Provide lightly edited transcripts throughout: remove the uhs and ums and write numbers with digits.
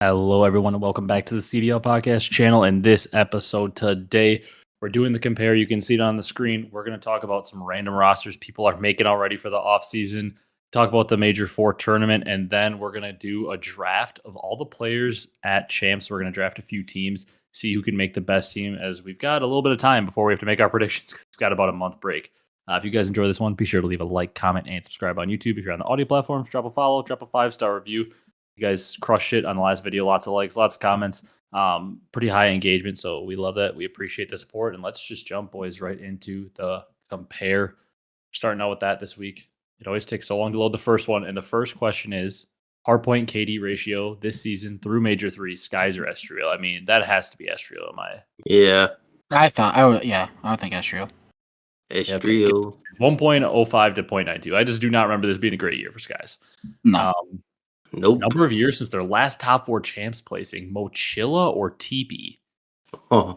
Hello, everyone, and welcome back to the CDL podcast channel. In this episode today, we're doing the compare. You can see it on the screen. We're going to talk about some random rosters people are making already for the offseason, talk about the Major 4 tournament, and then we're going to do a draft of all the players at Champs. We're going to draft a few teams, see who can make the best team, as we've got a little bit of time before we have to make our predictions. We've got about a month break. If you guys enjoy this one, be sure to leave a like, comment, and subscribe on YouTube. If you're on the audio platforms, drop a follow, drop a 5-star review. You guys crushed it on the last video. Lots of likes, lots of comments, pretty high engagement. So we love that. We appreciate the support. And let's just jump, boys, right into the compare. Starting out with that this week. It always takes so long to load the first one. And the first question is hardpoint KD ratio this season through Major 3, Skies or Estriel? I mean, that has to be Estriel, am I? Yeah. I would think Estriel. Estriel. 1.05 to 0.92. I just do not remember this being a great year for Skies. No. Nope. Number of years since their last top 4 champs placing, Mochilla or TP? Oh,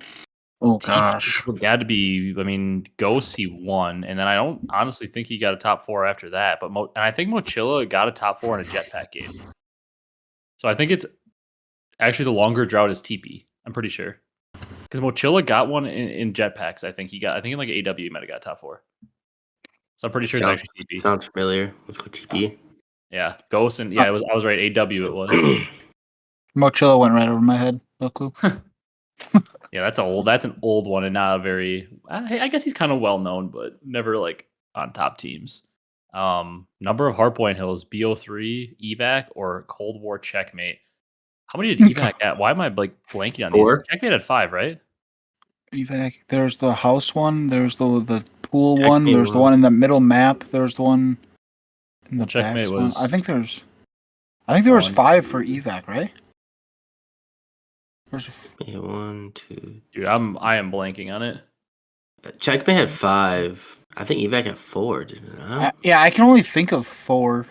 Gosh. Got to be, I mean, Ghost he won, and then I don't honestly think he got a top 4 after that. But and I think Mochilla got a top 4 in a jetpack game. So I think it's actually the longer drought is TP. I'm pretty sure because Mochilla got one in jetpacks. I think in like AW he might have got top 4. So I'm pretty sure it's actually TP. Sounds familiar. Let's go TP. Yeah, Ghost and I was right. AW it was. Mochilla went right over my head. No clue. Yeah, that's an old one and not a very. I guess he's kind of well known, but never like on top teams. Number of hardpoint hills: BO3, evac, or Cold War checkmate. How many did evac at? Why am I like blanking on 4? these? Checkmate at 5, right? Evac. There's the house one. There's the pool Checkmate one. There's the one in the middle map. There's the one in the Checkmate back was. I think there was 5 for evac, right? Yeah, 1, 2. Dude, I am blanking on it. Checkmate had 5. I think evac had 4, didn't it? I can only think of 4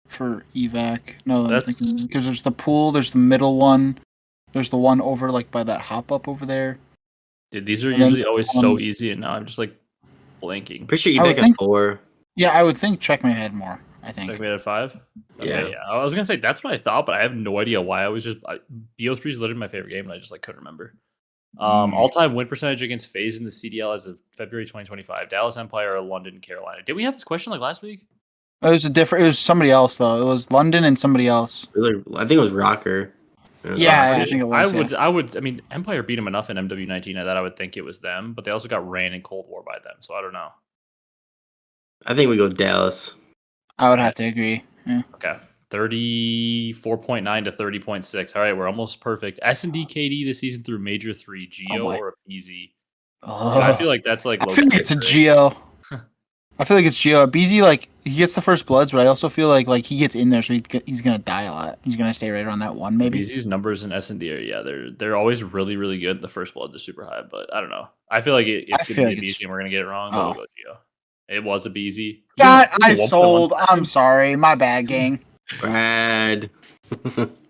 for evac. No, because there's the pool. There's the middle one. There's the one over like by that hop up over there. Dude, these are usually always so easy, and now I'm just like blanking. Pretty sure evac had 4. Yeah, I would think checkmate had more. I think Checkmate at 5. Okay, yeah. I was gonna say that's what I thought, but I have no idea why. BO3 is literally my favorite game, and I just like couldn't remember. All-time win percentage against FaZe in the CDL as of February 2025. Dallas Empire or London, Carolina. Did we have this question like last week? It was somebody else though. It was London and somebody else. Really, I think it was Rocker. Yeah, I think it was. I mean, Empire beat them enough in MW19 that I would think it was them, but they also got ran in Cold War by them, so I don't know. I think we go Dallas. I would have to agree. Yeah. Okay. 34.9 to 30.6. All right, we're almost perfect. S&D KD this season through Major 3, Geo or a PZ? I feel like that's like. I feel like it's a Geo. I feel like it's Geo. BZ, like, he gets the first bloods, but I also feel like he gets in there, so he's going to die a lot. He's going to stay right around that 1, maybe. BZ's numbers in S&D are, they're always really, really good. The first bloods are super high, but I don't know. I feel like it's going to be a BZ, and we're going to get it wrong, but we'll go Geo. It was a BZ. God, I sold. I'm sorry. My bad, gang. Brad.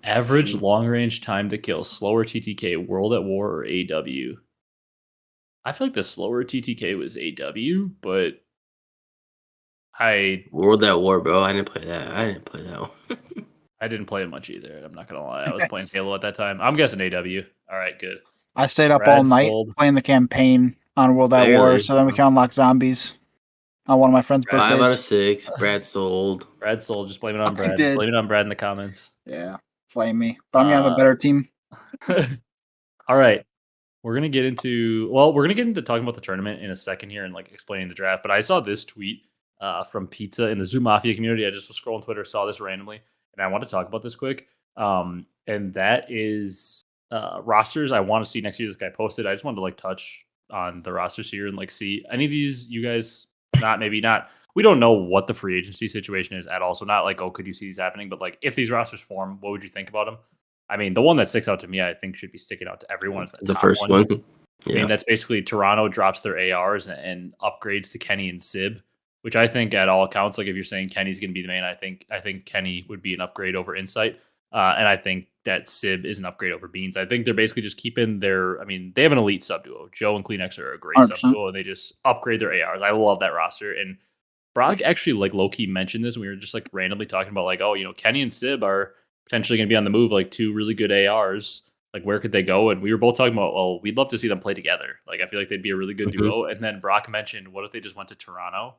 Average long-range time to kill, slower TTK, World at War, or AW? I feel like the slower TTK was AW, but World at War, bro. I didn't play that one. I didn't play it much either. I'm not gonna lie. I was playing Halo at that time. I'm guessing AW. All right, good. I stayed up all night playing the campaign on World at War, so then we can unlock zombies on one of my friend's birthdays. 5 out of 6. Brad sold. Just blame it on Brad. Blame it on Brad in the comments. Yeah, flame me. But I'm gonna have a better team. All right. We're gonna get into talking about the tournament in a second here and like explaining the draft. But I saw this tweet from Pizza in the Zoo Mafia community. I just was scrolling Twitter, saw this randomly, and I want to talk about this quick. And that is rosters I want to see next year. This guy posted. I just wanted to like touch on the rosters here and like see any of these you guys. Maybe not. We don't know what the free agency situation is at all. So not like, oh, could you see these happening? But like, if these rosters form, what would you think about them? I mean, the one that sticks out to me, I think should be sticking out to everyone. Is the first one. Yeah. I mean, that's basically Toronto drops their ARs and upgrades to Kenny and Sib, which I think at all accounts, like if you're saying Kenny's going to be the main, I think Kenny would be an upgrade over Insight. And I think that Sib is an upgrade over Beans. I think they're basically just keeping their, I mean, they have an elite sub duo. Joe and Kleenex are a great 100%. sub duo, and they just upgrade their ARs. I love that roster. And Brock actually like low-key mentioned this, and we were just like randomly talking about like, oh, you know, Kenny and Sib are potentially going to be on the move, like 2 really good ARs. Like, where could they go? And we were both talking about, well, we'd love to see them play together. Like, I feel like they'd be a really good duo. And then Brock mentioned, what if they just went to Toronto?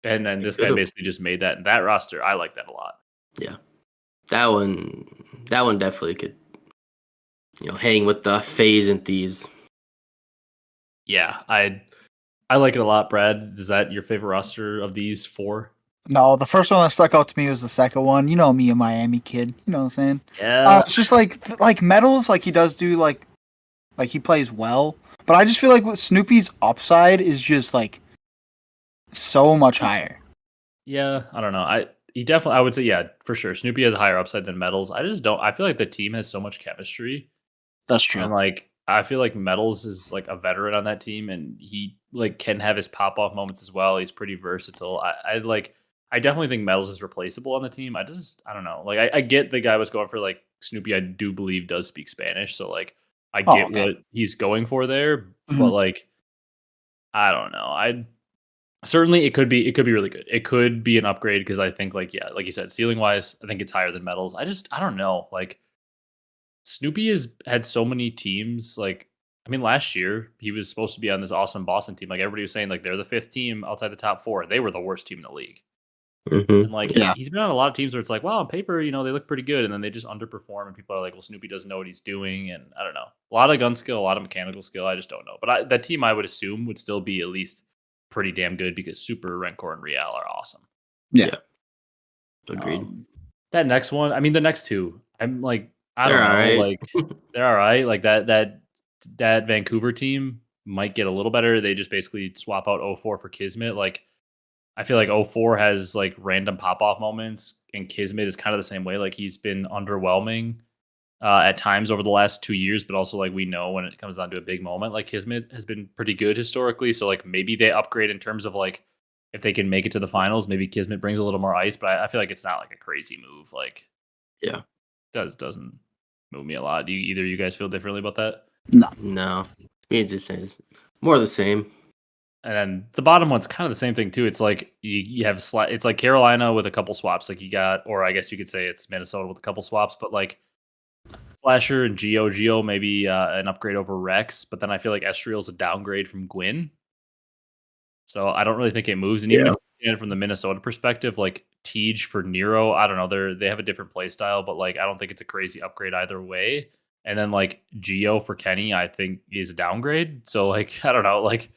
And then this guy basically just made that. And that roster, I like that a lot. Yeah. That one definitely could, hang with the FaZe and Thieves. Yeah, I like it a lot. Brad, is that your favorite roster of these 4? No, the first one that stuck out to me was the second one. You know me, a Miami kid. You know what I'm saying? Yeah. It's just like Metals, like he does do like he plays well. But I just feel like with Snoopy's upside is just like so much higher. Yeah, I don't know. I would say, yeah, for sure. Snoopy has a higher upside than Metals. I just don't. I feel like the team has so much chemistry. That's true. And like, I feel like Metals is like a veteran on that team, and he like can have his pop off moments as well. He's pretty versatile. I definitely think Metals is replaceable on the team. I don't know. Like, I get the guy was going for like Snoopy. I do believe does speak Spanish, so like I get what he's going for there. But like, I don't know. Certainly, it could be really good. It could be an upgrade because I think, like, yeah, like you said, ceiling wise, I think it's higher than Metals. I don't know. Like, Snoopy has had so many teams. Like, I mean, last year he was supposed to be on this awesome Boston team. Like, everybody was saying, like, they're the 5th team outside the top 4. They were the worst team in the league. And like, he's been on a lot of teams where it's like, well, on paper, they look pretty good, and then they just underperform, and people are like, well, Snoopy doesn't know what he's doing, and I don't know. A lot of gun skill, a lot of mechanical skill. I just don't know. But that team, I would assume, would still be at least pretty damn good because Super, Rancor, and Real are awesome. Yeah. Agreed. That next one, I mean, the next 2, I'm like, I don't know, right. like they're all right. Like that Vancouver team might get a little better. They just basically swap out 04 for Kismet. Like, I feel like 04 has like random pop off moments, and Kismet is kind of the same way. Like, he's been underwhelming at times over the last 2 years, but also like we know when it comes down to a big moment, like Kismet has been pretty good historically. So like maybe they upgrade in terms of like if they can make it to the finals, maybe Kismet brings a little more ice. But I feel like it's not like a crazy move. Like, yeah, doesn't move me a lot. Do either of you guys feel differently about that? No. It just says more of the same. And then the bottom one's kind of the same thing too. It's like you have it's like Carolina with a couple swaps, like you got, or I guess you could say it's Minnesota with a couple swaps, but like Slasher and Geo maybe an upgrade over Rex, but then I feel like Estriel's a downgrade from Gwyn. So I don't really think it moves. And even if from the Minnesota perspective, like Tej for Nero, I don't know, they have a different play style, but like I don't think it's a crazy upgrade either way. And then like Geo for Kenny, I think is a downgrade. So like I don't know, like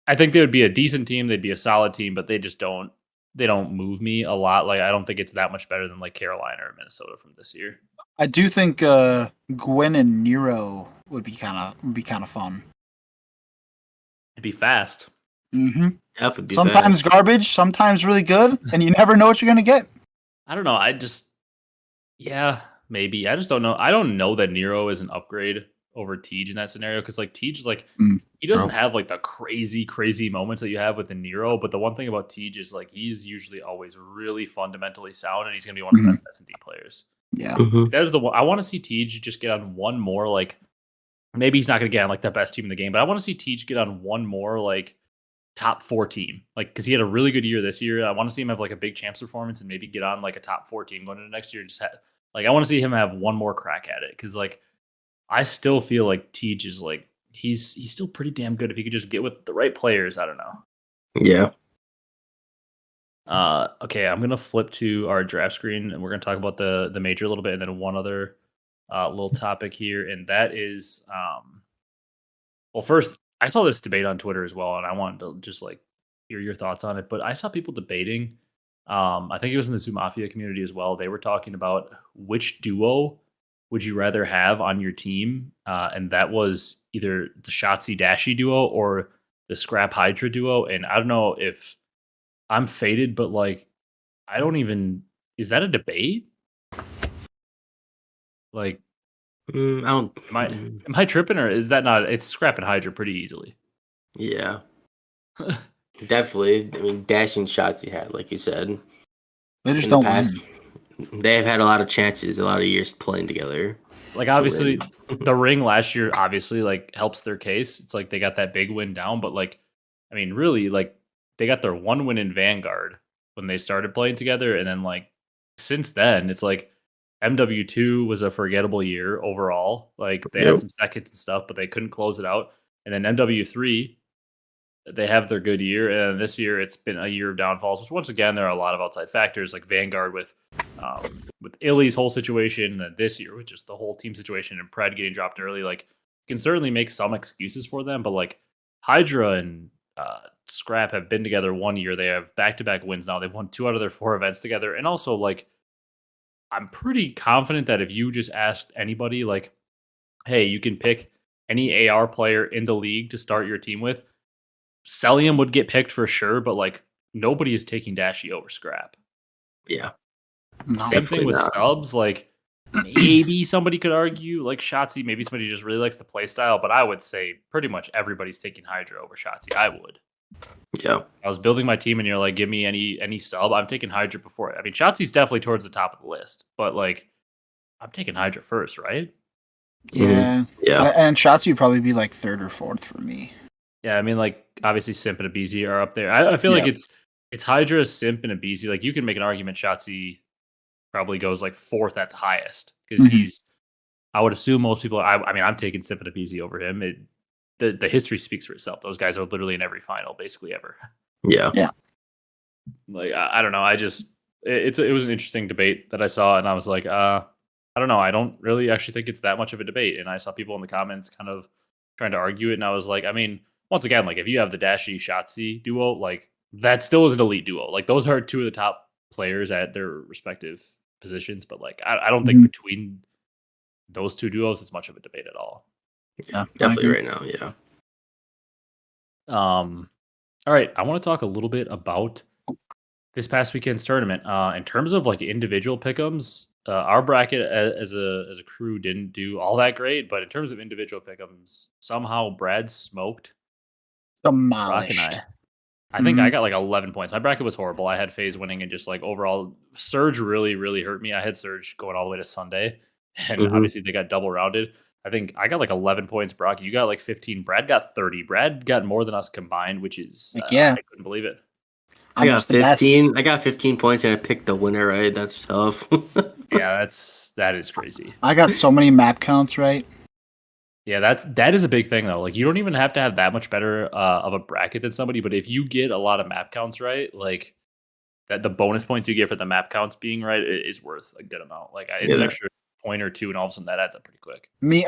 I think they would be a decent team, they'd be a solid team, but they just don't move me a lot. Like I don't think it's that much better than like Carolina or Minnesota from this year. I do think Gwyn and Nero would be kind of fun. It'd be fast. Mm-hmm. Sometimes fast. Garbage, sometimes really good, and you never know what you're gonna get. I don't know. Maybe. I just don't know. I don't know that Nero is an upgrade over Tej in that scenario because like Tej, like he doesn't have like the crazy moments that you have with the Nero. But the one thing about Tej is like he's usually always really fundamentally sound, and he's gonna be one of the best S&D players. Yeah, that is the one I want to see Tej just get on one more. Like maybe he's not gonna get on like the best team in the game, but I want to see Tej get on one more like top 4 team, like because he had a really good year this year. I want to see him have like a big champs performance and maybe get on like a top 4 team going into next year. Like I want to see him have one more crack at it because like I still feel like Tej is like he's still pretty damn good if he could just get with the right players. I don't know. Yeah. Okay, I'm gonna flip to our draft screen and we're gonna talk about the major a little bit and then one other little topic here, and that is well, first I saw this debate on Twitter as well, and I wanted to just like hear your thoughts on it. But I saw people debating. I think it was in the Zoo Mafia community as well. They were talking about which duo would you rather have on your team, and that was either the shottzyy Dashy duo or the Scrap Hydra duo. And I don't know if I'm faded, but like I don't even. Is that a debate? Like, I don't. Am I tripping or is that not? It's Scrap and Hydra pretty easily. Yeah. Definitely. I mean, Dash and shottzyy had, like you said. They just don't win. They have had a lot of chances, a lot of years playing together. Like obviously, the ring last year obviously like helps their case. It's like they got that big win down, but like, I mean, really, like they got their one win in Vanguard when they started playing together, and then like since then, it's like MW2 was a forgettable year overall. Like they Yep. had some seconds and stuff, but they couldn't close it out. And then MW3, they have their good year, and this year it's been a year of downfalls. Which once again, there are a lot of outside factors like Vanguard with Illey's whole situation, and then this year with just the whole team situation and Pred getting dropped early. Like you can certainly make some excuses for them, but like Hydra and Scrap have been together 1 year. They have back-to-back wins now. They've won 2 out of their 4 events together, and also like I'm pretty confident that if you just asked anybody, like, hey, you can pick any AR player in the league to start your team with, Cellium would get picked for sure, but like nobody is taking Dashy over Scrap. Yeah. No. Same thing with subs. Like maybe somebody could argue like shottzyy, maybe somebody just really likes the play style, but I would say pretty much everybody's taking Hydra over shottzyy. I would. Yeah. I was building my team and you're like, give me any sub. I'm taking Hydra before. I mean, shottzy's definitely towards the top of the list, but like I'm taking Hydra first, right? Yeah. Yeah. And shottzyy would probably be like 3rd or 4th for me. Yeah, I mean, like obviously Simp and Abizi are up there. I feel like it's Hydra, Simp, and Abizi. Like you can make an argument shottzyy probably goes like 4th at the highest because he's. I would assume most people. I mean, I'm taking Simp and Abizi over him. The history speaks for itself. Those guys are literally in every final, basically ever. Yeah. Yeah. Like I don't know. I just it was an interesting debate that I saw, and I was like, I don't know. I don't really actually think it's that much of a debate. And I saw people in the comments kind of trying to argue it, and I was like, I mean, once again, like if you have the Dashy shottzyy duo, like that still is an elite duo. Like those are 2 of the top players at their respective positions, but like I don't think between those 2 duos it's much of a debate at all. Yeah, Definitely right now. Yeah. All right, I want to talk a little bit about this past weekend's tournament. In terms of like individual pick'ems, our bracket as a crew didn't do all that great, but in terms of individual pick'ems, somehow Brad smoked Brock and Demolished. I think I got like 11 points. My bracket was horrible. I had FaZe winning, and just like overall, Surge really hurt me. I had Surge going all the way to Sunday, and obviously they got double rounded. I think I got like 11 points. Brock, you got like 15. Brad got 30. Brad got more than us combined, which is I couldn't believe it. I got 15. I got 15 points, and I picked the winner. Right, that's tough. Yeah, that is crazy. I got so many map counts right. Yeah, that is a big thing though. Like you don't even have to have that much better of a bracket than somebody, but if you get a lot of map counts right, like that, the bonus points you get for the map counts being right is worth a good amount. Like it's an extra point or 2, and all of a sudden that adds up pretty quick. Me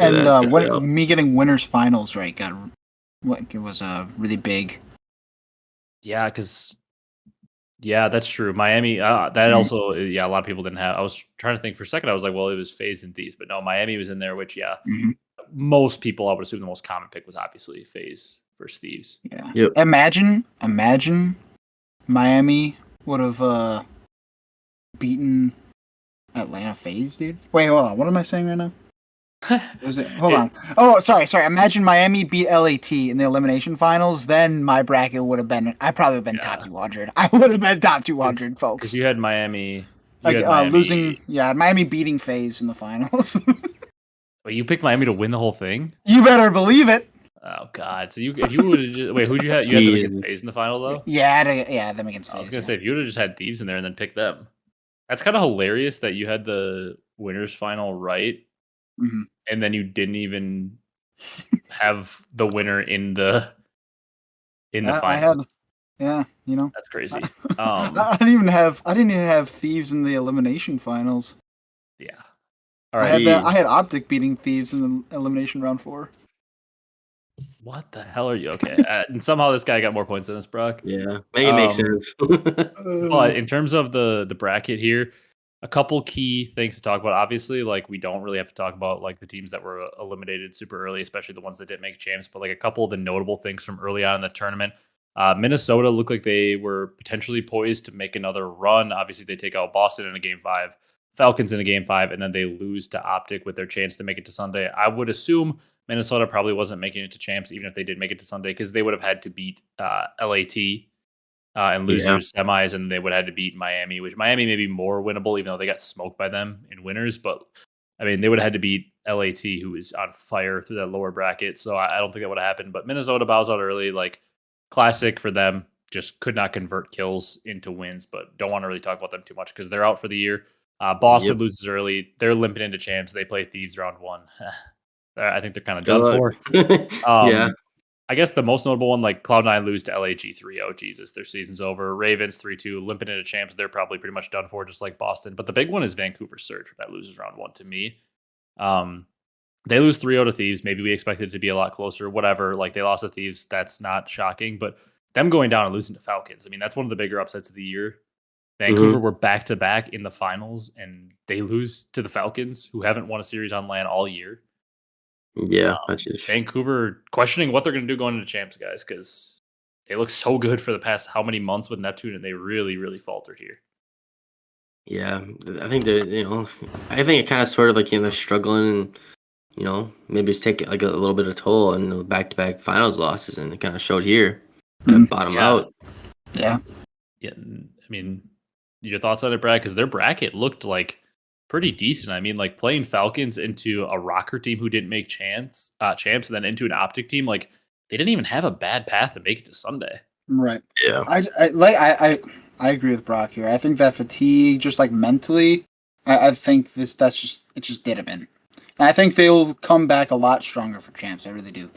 getting winners finals right it was really big. Yeah, because that's true. Miami, that also, a lot of people didn't have. I was trying to think for a second. I was like, well, it was FaZe and Thieves, but no, Miami was in there. Which most people, I would assume, the most common pick was obviously FaZe versus Thieves. Yeah. Yep. Imagine Miami would have beaten Atlanta FaZe, dude. Wait, hold on. What am I saying right now? Hold on. Oh, sorry. Imagine Miami beat LAT in the elimination finals. Then my bracket would have been. I probably would have been top 200. I would have been top 200, folks. Because you had Miami. Losing. Yeah, Miami beating FaZe in the finals. Wait, you picked Miami to win the whole thing? You better believe it. Oh God! So if you would have just wait, who'd you have? You had them against FaZe in the final though. Yeah, them against FaZe. I was gonna say if you would have just had Thieves in there and then picked them, that's kind of hilarious that you had the winners final right. And then you didn't even have the winner in the final. That's crazy. I didn't even have Thieves in the elimination finals. Yeah. All right. I had Optic beating Thieves in the elimination round 4. What the hell are you? Okay. And somehow this guy got more points than us, Brock. Yeah. Make it make sense. But in terms of the bracket here, a couple key things to talk about. Obviously, like we don't really have to talk about like the teams that were eliminated super early, especially the ones that didn't make champs. But like a couple of the notable things from early on in the tournament, Minnesota looked like they were potentially poised to make another run. Obviously, they take out Boston in a game 5, Falcons in a game 5, and then they lose to Optic with their chance to make it to Sunday. I would assume Minnesota probably wasn't making it to champs, even if they did make it to Sunday, because they would have had to beat LAT. And lose their semis, and they would have had to beat Miami, which Miami may be more winnable, even though they got smoked by them in winners. But I mean, they would have had to beat LAT, who is on fire through that lower bracket. So I don't think that would have happened. But Minnesota bows out early, like classic for them. Just could not convert kills into wins, but don't want to really talk about them too much because they're out for the year. Boston loses early. They're limping into champs. They play Thieves round 1. I think they're kind of done for. Yeah. I guess the most notable one, like Cloud9 lose to LAG 3-0. Jesus, their season's over. Ravens 3-2, limping into champs. They're probably pretty much done for, just like Boston. But the big one is Vancouver Surge that loses round 1 to me. They lose 3-0 to Thieves. Maybe we expected it to be a lot closer. Whatever. Like they lost to Thieves. That's not shocking. But them going down and losing to Falcons, I mean, that's one of the bigger upsets of the year. Vancouver were back-to-back in the finals, and they lose to the Falcons, who haven't won a series on land all year. Yeah, Vancouver questioning what they're going to do going into champs, guys, because they look so good for the past how many months with Neptune, and they really, really faltered here. Yeah, I think they're, I think it kind of sort of like, they're struggling and, maybe it's taking like a little bit of toll on the back-to-back finals losses, and it kind of showed here. Bottom out. Yeah. Yeah, I mean, your thoughts on it, Brad? Because their bracket looked like pretty decent. I mean, like playing Falcons into a Rocker team who didn't make champs, and then into an Optic team, like they didn't even have a bad path to make it to Sunday. Right. Yeah. I agree with Brock here. I think that fatigue, just like mentally, I think it just did them in. And I think they'll come back a lot stronger for champs. I really do.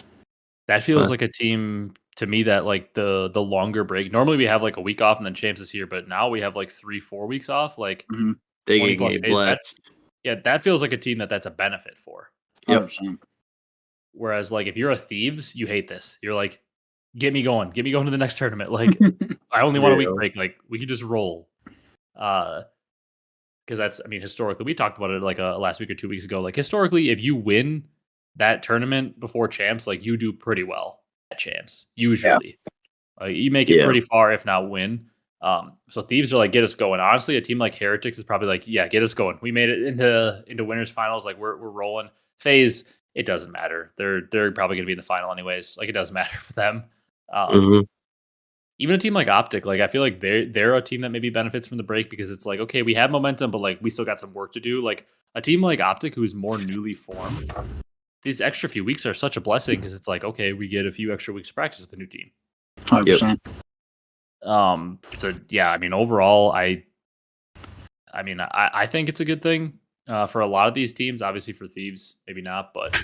That feels like a team to me that like the longer break. Normally we have like a week off and then champs is here, but now we have like 3-4 weeks off. Like they 20 plus get days. blessed. That feels like a team that's a benefit for. 100%. Whereas like if you're a Thieves, you hate this. You're like, get me going to the next tournament. Like I only want a week break. Like we can just roll. Because that's, I mean, historically, we talked about it like last week or 2 weeks ago. Like historically, if you win that tournament before champs, like you do pretty well at champs. Usually, you make it pretty far, if not win. So Thieves are like, get us going. Honestly, a team like Heretics is probably like, yeah, get us going. We made it into winners finals. Like we're rolling. FaZe, it doesn't matter. They're probably going to be in the final anyways. Like it doesn't matter for them. Even a team like Optic, like I feel like they're a team that maybe benefits from the break because it's like, okay, we have momentum, but like we still got some work to do. Like a team like Optic, who's more newly formed, these extra few weeks are such a blessing because it's like, okay, we get a few extra weeks of practice with a new team. 100%. So yeah, I mean, overall, I think it's a good thing for a lot of these teams. Obviously, for Thieves, maybe not, but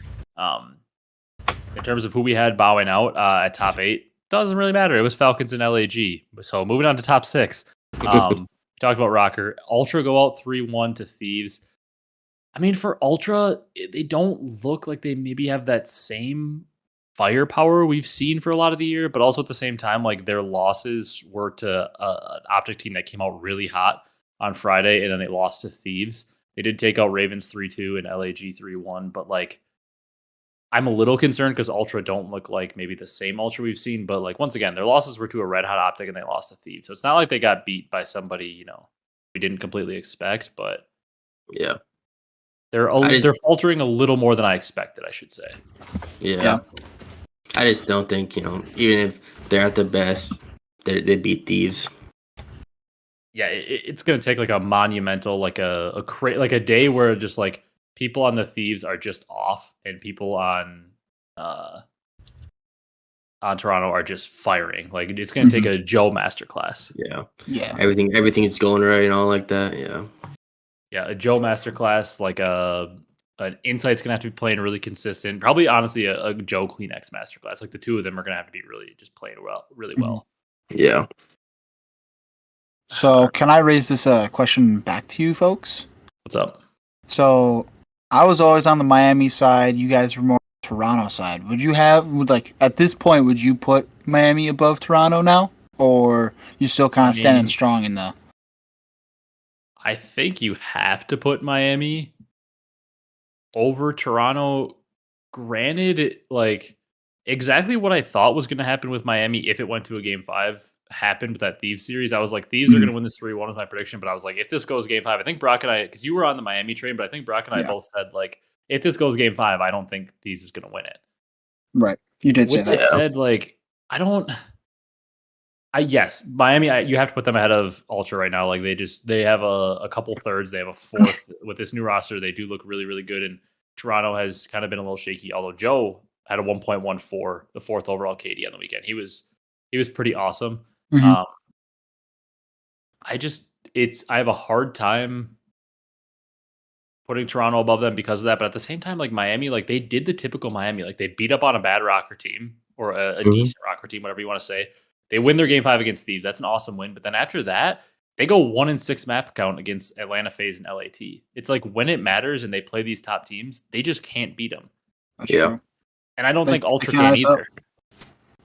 in terms of who we had bowing out at top 8. Doesn't really matter. It was Falcons and LAG. So moving on to top 6. Talked about Rocker. Ultra go out 3-1 to Thieves. I mean, for Ultra, they don't look like they maybe have that same firepower we've seen for a lot of the year, but also at the same time, like their losses were to an Optic team that came out really hot on Friday, and then they lost to Thieves. They did take out Ravens 3-2 and LAG 3-1, but like I'm a little concerned because Ultra don't look like maybe the same Ultra we've seen, but like once again, their losses were to a red hot Optic and they lost to Thieves. So it's not like they got beat by somebody, we didn't completely expect, but yeah. They're faltering a little more than I expected, I should say. Yeah. I just don't think, even if they're at their best, they beat Thieves. Yeah, it's going to take like a monumental, like a day where just like people on the Thieves are just off, and people on Toronto are just firing. Like it's going to take a Joe masterclass. Yeah. Everything's going right and all like that. Yeah, a Joe masterclass, like an Insight's going to have to be playing really consistent. Probably, honestly, a Joe Kleenex masterclass. Like the two of them are going to have to be really just playing really well. Yeah. So can I raise this question back to you folks? What's up? So I was always on the Miami side. You guys were more Toronto side. At this point, would you put Miami above Toronto now? Or you still kind of standing strong in the... I think you have to put Miami over Toronto. Granted, like exactly what I thought was going to happen with Miami if it went to a game 5 happened with that Thieves series. I was like, Thieves are going to win this 3-1 was my prediction, but I was like, if this goes game 5, I think Brock and I, because you were on the Miami train, but I think Brock and I both said like, if this goes game 5, I don't think Thieves is going to win it. Right. You did say with that. That said, like, yes, Miami, you have to put them ahead of Ultra right now. Like they have a couple thirds. They have a fourth with this new roster. They do look really, really good. And Toronto has kind of been a little shaky, although Joe had a 1.14, the 4th overall KD on the weekend. He was pretty awesome. I have a hard time putting Toronto above them because of that. But at the same time, like Miami, like they did the typical Miami, like they beat up on a bad rocker team or a decent rocker team, whatever you want to say. They win their game 5 against Thieves. That's an awesome win. But then after that, they go 1-6 map count against Atlanta FaZe and LAT. It's like when it matters and they play these top teams, they just can't beat them. That's true. And I don't think Ultra can can ice up. either.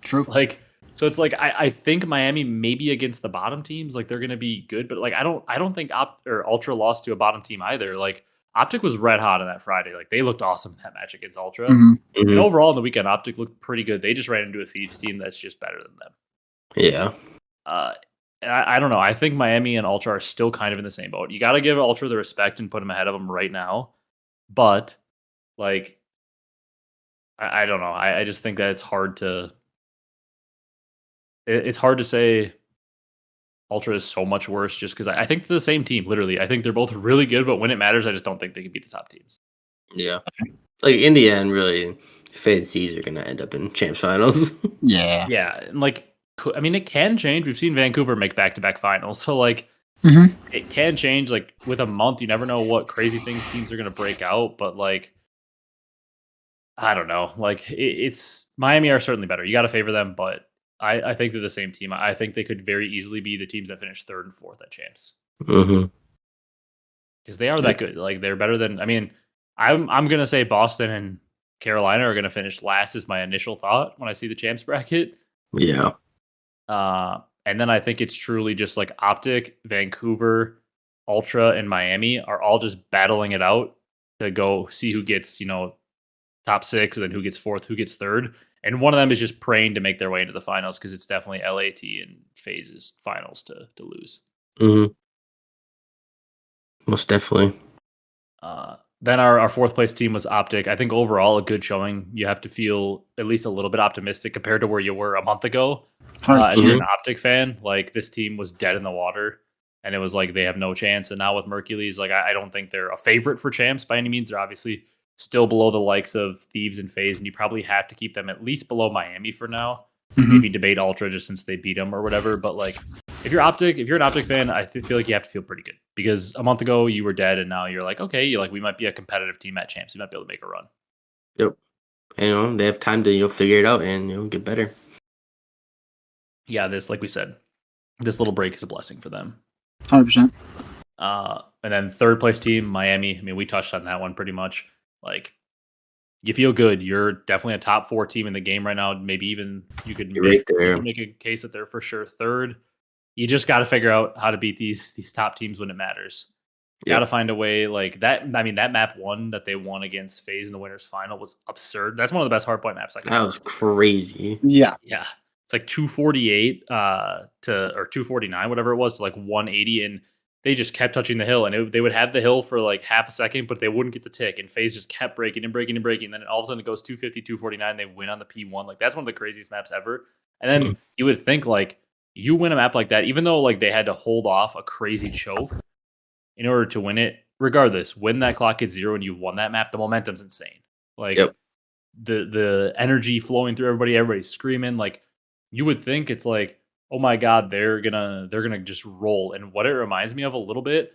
True. Like, so it's like I think Miami maybe against the bottom teams, like they're gonna be good, but like I don't think Ultra lost to a bottom team either. Like Optic was red hot on that Friday. Like they looked awesome in that match against Ultra. Mm-hmm. And overall in the weekend, Optic looked pretty good. They just ran into a Thieves team that's just better than them. Yeah. I don't know. I think Miami and Ultra are still kind of in the same boat. You got to give Ultra the respect and put them ahead of them right now. But like, I don't know. I just think that it's hard to say Ultra is so much worse just because I think they're the same team, literally. I think they're both really good, but when it matters, I just don't think they can beat the top teams. Yeah. Like in the end, really, FaZe are going to end up in champs finals. Yeah. Yeah. And like, I mean, it can change. We've seen Vancouver make back-to-back finals. So like, it can change. Like with a month, you never know what crazy things teams are going to break out. But like, I don't know. Like it's Miami are certainly better. You got to favor them, but I think they're the same team. I think they could very easily be the teams that finish 3rd and 4th at champs. Because they are that good. Like they're better than. I mean, I'm gonna say Boston and Carolina are gonna finish last. Is my initial thought when I see the champs bracket. Yeah. And then I think it's truly just like Optic, Vancouver, Ultra, and Miami are all just battling it out to go see who gets top 6, and then who gets 4th, who gets 3rd. And one of them is just praying to make their way into the finals because it's definitely LAT and FaZe's finals to lose. Most definitely. Then our 4th place team was Optic. I think overall a good showing. You have to feel at least a little bit optimistic compared to where you were a month ago. If you're an Optic fan, like this team was dead in the water and it was like they have no chance. And now with Mercules, like I don't think they're a favorite for champs by any means. They're obviously still below the likes of Thieves and FaZe, and you probably have to keep them at least below Miami for now. Maybe debate Ultra just since they beat them or whatever. But like, if you're an Optic fan, I feel like you have to feel pretty good because a month ago you were dead, and now you're like, okay, we might be a competitive team at champs. We might be able to make a run. Yep. And they have time to figure it out and get better. Yeah, like we said, this little break is a blessing for them. 100%. And then 3rd place team, Miami. I mean, we touched on that one pretty much. Like, you feel good. You're definitely a top 4 team in the game right now. Maybe even you could make a case that they're for sure 3rd. You just got to figure out how to beat these top teams when it matters. You got to find a way like that. I mean, that map 1 that they won against FaZe in the winners final was absurd. That's one of the best hardpoint maps. That was crazy. Yeah. It's like 248 or 249, whatever it was, to like 180, and they just kept touching the hill, and they would have the hill for like half a second, but they wouldn't get the tick, and FaZe just kept breaking and breaking and breaking, and then all of a sudden it goes 250, 249, they win on the P1. Like that's one of the craziest maps ever. And then you would think like you win a map like that, even though like they had to hold off a crazy choke in order to win it. Regardless, when that clock hits 0 and you've won that map, the momentum's insane. Like the energy flowing through everybody's screaming. Like you would think it's like, oh my God, they're gonna just roll. And what it reminds me of a little bit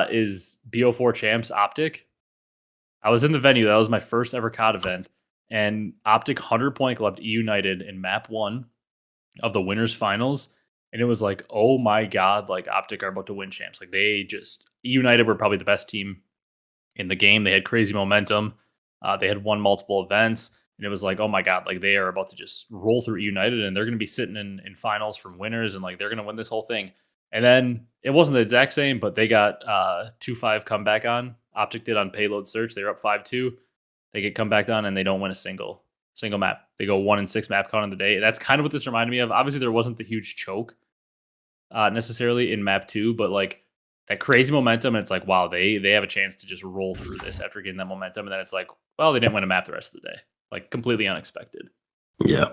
is BO4 Champs Optic. I was in the venue. That was my first ever COD event. And Optic 100 point clubbed E United in map 1 of the winners finals. And it was like, oh my God, like Optic are about to win champs. Like they just, E United were probably the best team in the game. They had crazy momentum. They had won multiple events. And it was like, oh my God, like they are about to just roll through United, and they're going to be sitting in finals from winners, and like they're going to win this whole thing. And then it wasn't the exact same, but they got 2-5 comeback on. Optic did on payload search. They were up 5-2. They get comeback on, and they don't win a single map. They go 1-6 map count on the day. That's kind of what this reminded me of. Obviously, there wasn't the huge choke necessarily in map 2, but like that crazy momentum, and it's like, wow, they have a chance to just roll through this after getting that momentum. And then it's like, well, they didn't win a map the rest of the day. Like completely unexpected. Yeah.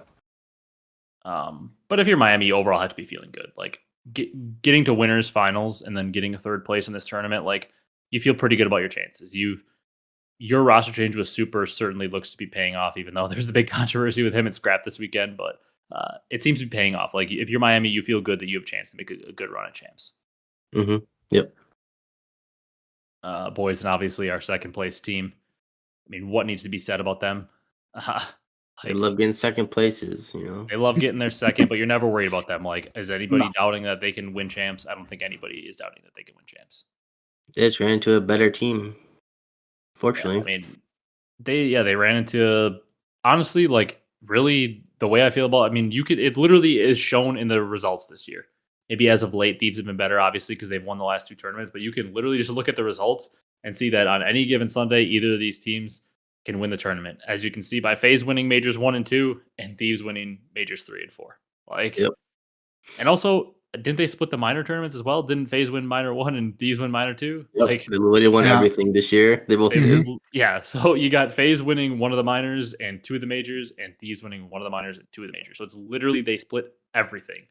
But if you're Miami, you overall have to be feeling good. Like getting to winners finals and then getting a 3rd place in this tournament, like you feel pretty good about your chances. Your roster change with Super certainly looks to be paying off, even though there's the big controversy with him and Scrap this weekend. But it seems to be paying off. Like if you're Miami, you feel good that you have a chance to make a good run at champs. Yep. boys, and obviously our second place team. I mean, what needs to be said about them? They love getting second places, you know. They love getting their second, but you're never worried about them. Like, is anybody No. doubting that they can win champs? I don't think anybody is doubting that they can win champs. They just ran into a better team. Yeah, Fortunately, I mean, they ran into honestly, like really the way I feel about. I mean, it literally is shown in the results this year. Maybe as of late, Thieves have been better, obviously, because they've won the last 2 tournaments. But you can literally just look at the results and see that on any given Sunday, either of these teams can win the tournament. As you can see by FaZe winning majors 1 and 2, and Thieves winning majors 3 and 4. Like, yep. and also, didn't they split the minor tournaments as well? Didn't FaZe win minor 1 and Thieves win minor 2? Yep. Like, They literally won Yeah. everything this year. They both they did. yeah, so you got FaZe winning 1 of the minors and 2 of the majors, and Thieves winning 1 of the minors and 2 of the majors. So it's literally they split everything.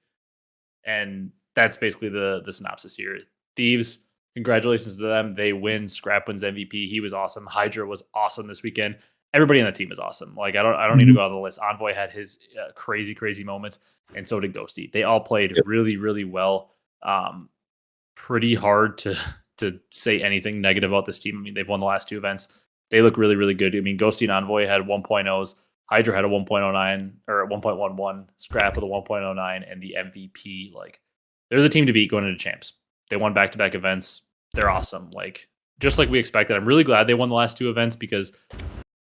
And that's basically the synopsis here. Thieves, congratulations to them. They win. Scrap wins MVP. He was awesome. Hydra was awesome this weekend. Everybody on the team is awesome. Like, I don't need to go on the list. Envoy had his crazy moments, and so did Ghosty. They all played really, really well. Pretty hard to say anything negative about this team. I mean, they've won the last 2 events. They look really, really good. I mean, Ghosty and Envoy had 1.0s. Hydra had a 1.09 or 1.11. Scrap with a 1.09, and the MVP. Like, they're the team to beat going into champs. They won back-to-back events. They're awesome. Like, just like we expected. I'm really glad they won the last 2 events because,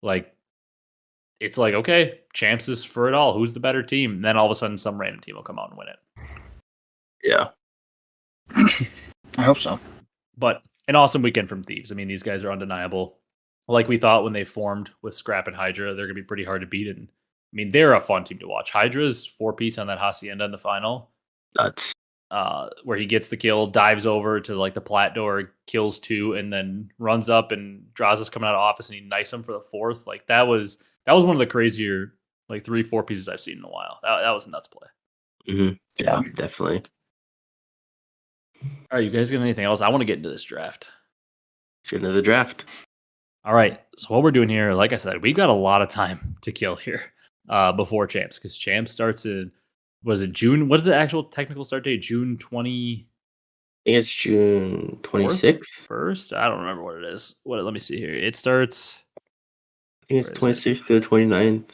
like, it's like, okay, champs is for it all. Who's the better team? And then all of a sudden, some random team will come out and win it. Yeah. I hope so. But an awesome weekend from Thieves. I mean, these guys are undeniable. Like we thought when they formed with Scrap and Hydra, they're going to be pretty hard to beat. And I mean, they're a fun team to watch. Hydra's 4-piece on that Hacienda in the final. Nuts. Where he gets the kill, dives over to like the plat door, kills 2, and then runs up and draws us coming out of office and he knifes him for the 4th. Like that was one of the crazier like 3-4 pieces I've seen in a while. That was a nuts play. Mm-hmm. Yeah, definitely. All right, you guys got anything else? I want to get into this draft. Let's get into the draft. All right. So what we're doing here, like I said, we've got a lot of time to kill here before champs, because champs starts in, was it June? What is the actual technical start date? June 20. I think it's June 26th. First? I don't remember what it is. Let me see here. It starts. I think it's 26th to the 29th.